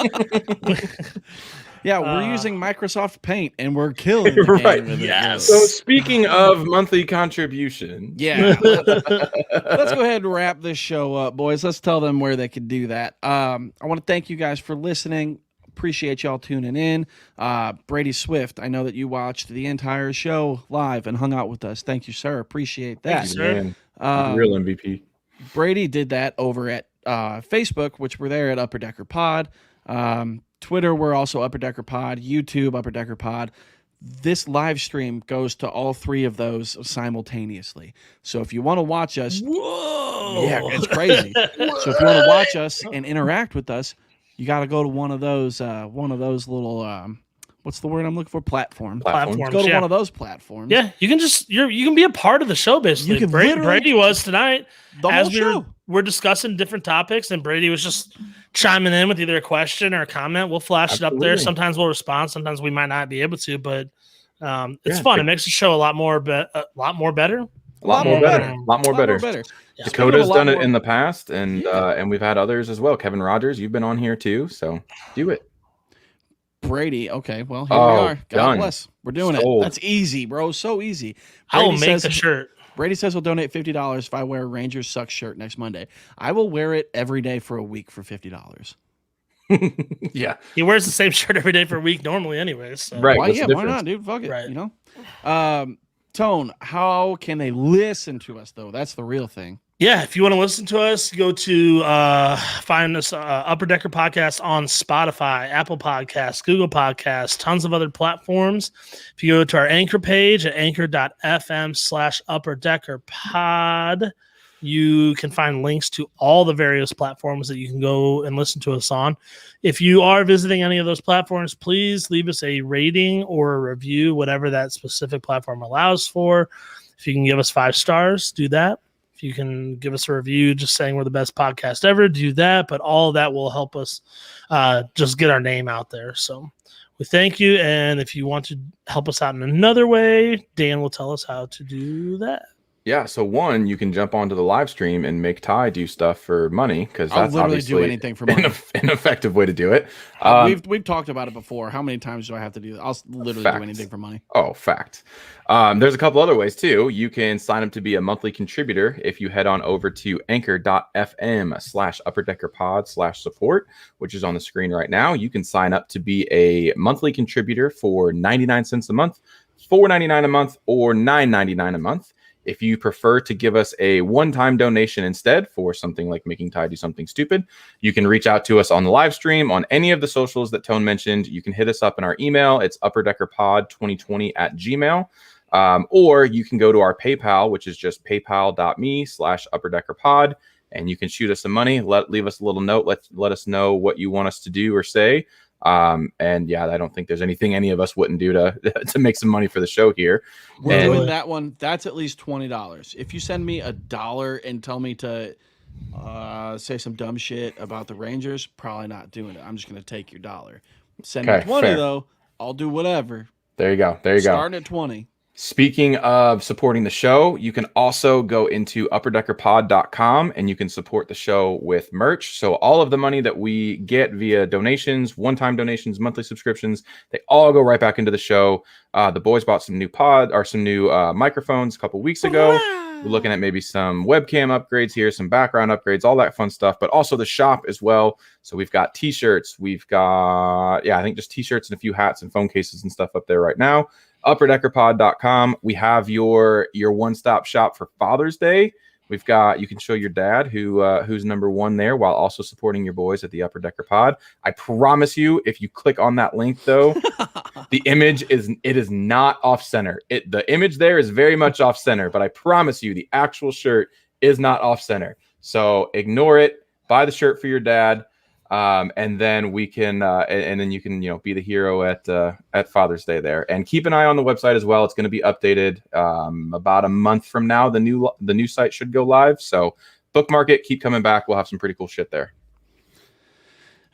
Yeah, we're using Microsoft Paint, and we're killing the game right. with Yes. So speaking of monthly contribution, yeah, let's go ahead and wrap this show up, boys. Let's tell them where they can do that. I want to thank you guys for listening. Appreciate y'all tuning in. Brady Swift, I know that you watched the entire show live and hung out with us. Thank you, sir. Appreciate that. Thank you, sir. Man. Real MVP. Brady did that over at Facebook, which we're there at Upper Decker Pod. Twitter, we're also Upper Decker Pod. YouTube, Upper Decker Pod. This live stream goes to all 3 of those simultaneously. So if you want to watch us, Whoa, yeah, it's crazy. So if you want to watch us and interact with us, you got to go to one of those little what's the word I'm looking for? Platforms. Go to one of those platforms. Yeah, you can be a part of the show basically. You can Brady was tonight. The whole show. We're discussing different topics, and Brady was just chiming in with either a question or a comment. We'll flash it up there. Sometimes we'll respond. Sometimes we might not be able to, but it's fun. It makes the show a lot more better. A lot more better. Yeah. Dakota's done it in the past, and we've had others as well. Kevin Rogers, you've been on here too, so do it. Brady, okay, well, here we are. God done. bless. We're doing Sold. it. That's easy, bro. So easy. I will make the shirt. Brady says he'll donate $50 if I wear a Rangers Sucks shirt next Monday. I will wear it every day for a week for $50. Yeah. He wears the same shirt every day for a week normally anyways. So. Right. Why not, dude? Fuck it. Right. Tone, how can they listen to us, though? That's the real thing. Yeah, if you want to listen to us, go to find us Upper Decker Podcast on Spotify, Apple Podcasts, Google Podcasts, tons of other platforms. If you go to our Anchor page at anchor.fm/Upper Decker Pod, You can find links to all the various platforms that you can go and listen to us on. If you are visiting any of those platforms, please leave us a rating or a review, whatever that specific platform allows for. If you can give us 5 stars, do that. If you can give us a review just saying we're the best podcast ever, do that. But all of that will help us just get our name out there. So we thank you. And if you want to help us out in another way, Dan will tell us how to do that. Yeah, so one, you can jump onto the live stream and make Ty do stuff for money, because I'll that's literally obviously do anything for money. an effective way to do it. We've talked about it before. How many times do I have to do that? I'll literally do anything for money. Oh, fact. There's a couple other ways too. You can sign up to be a monthly contributor if you head on over to anchor.fm/upperdeckerpod/support, which is on the screen right now. You can sign up to be a monthly contributor for 99 cents a month, $4.99 a month, or $9.99 a month. If you prefer to give us a one-time donation instead for something like making Ty do something stupid, you can reach out to us on the live stream on any of the socials that Tone mentioned. You can hit us up in our email. It's upperdeckerpod2020@gmail. Or you can go to our PayPal, which is just paypal.me/upperdeckerpod, and you can shoot us some money. Leave us a little note. Let us know what you want us to do or say. And yeah, I don't think there's anything any of us wouldn't do to make some money for the show here. We're doing that one. That's at least $20. If you send me $1 and tell me to say some dumb shit about the Rangers, probably not doing it. I'm just going to take your $1. Send me 20 fair. Though. I'll do whatever. There you go. Starting at 20. Speaking of supporting the show, you can also go into upperdeckerpod.com and you can support the show with merch. So all of the money that we get via donations, one-time donations, monthly subscriptions, they all go right back into the show. The boys bought some new microphones a couple weeks ago. We're looking at maybe some webcam upgrades here, some background upgrades, all that fun stuff, but also the shop as well. So we've got t-shirts, we've got, I think just t-shirts and a few hats and phone cases and stuff up there right now. upperdeckerpod.com. We have your one-stop shop for Father's Day. We've got, you can show your dad who's number one there while also supporting your boys at the Upper Decker Pod. I promise you, if you click on that link though, the image is not off center. The image there is very much off center, but I promise you the actual shirt is not off center. So ignore it, buy the shirt for your dad. And then we can, and then you can, be the hero at Father's Day there. And keep an eye on the website as well. It's going to be updated about a month from now. The new site should go live. So bookmark it. Keep coming back. We'll have some pretty cool shit there.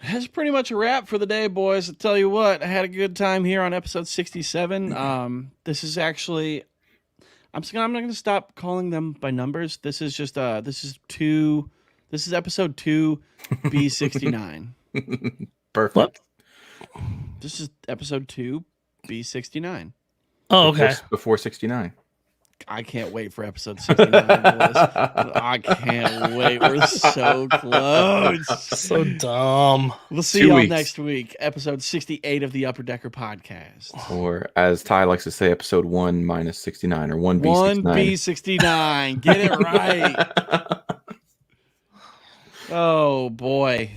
That's pretty much a wrap for the day, boys. I'll tell you what, I had a good time here on episode 67. This is actually, I'm not going to stop calling them by numbers. This is just, this is episode 2, B69. Perfect. What? This is episode 2, B69. Oh, okay. Before 69. I can't wait for episode 69. Boys. I can't wait. We're so close. So dumb. We'll see y'all next week. Episode 68 of the Upper Decker Podcast. Or as Ty likes to say, episode 1 minus 69 or 1B69. 1B69. Get it right. Oh, boy.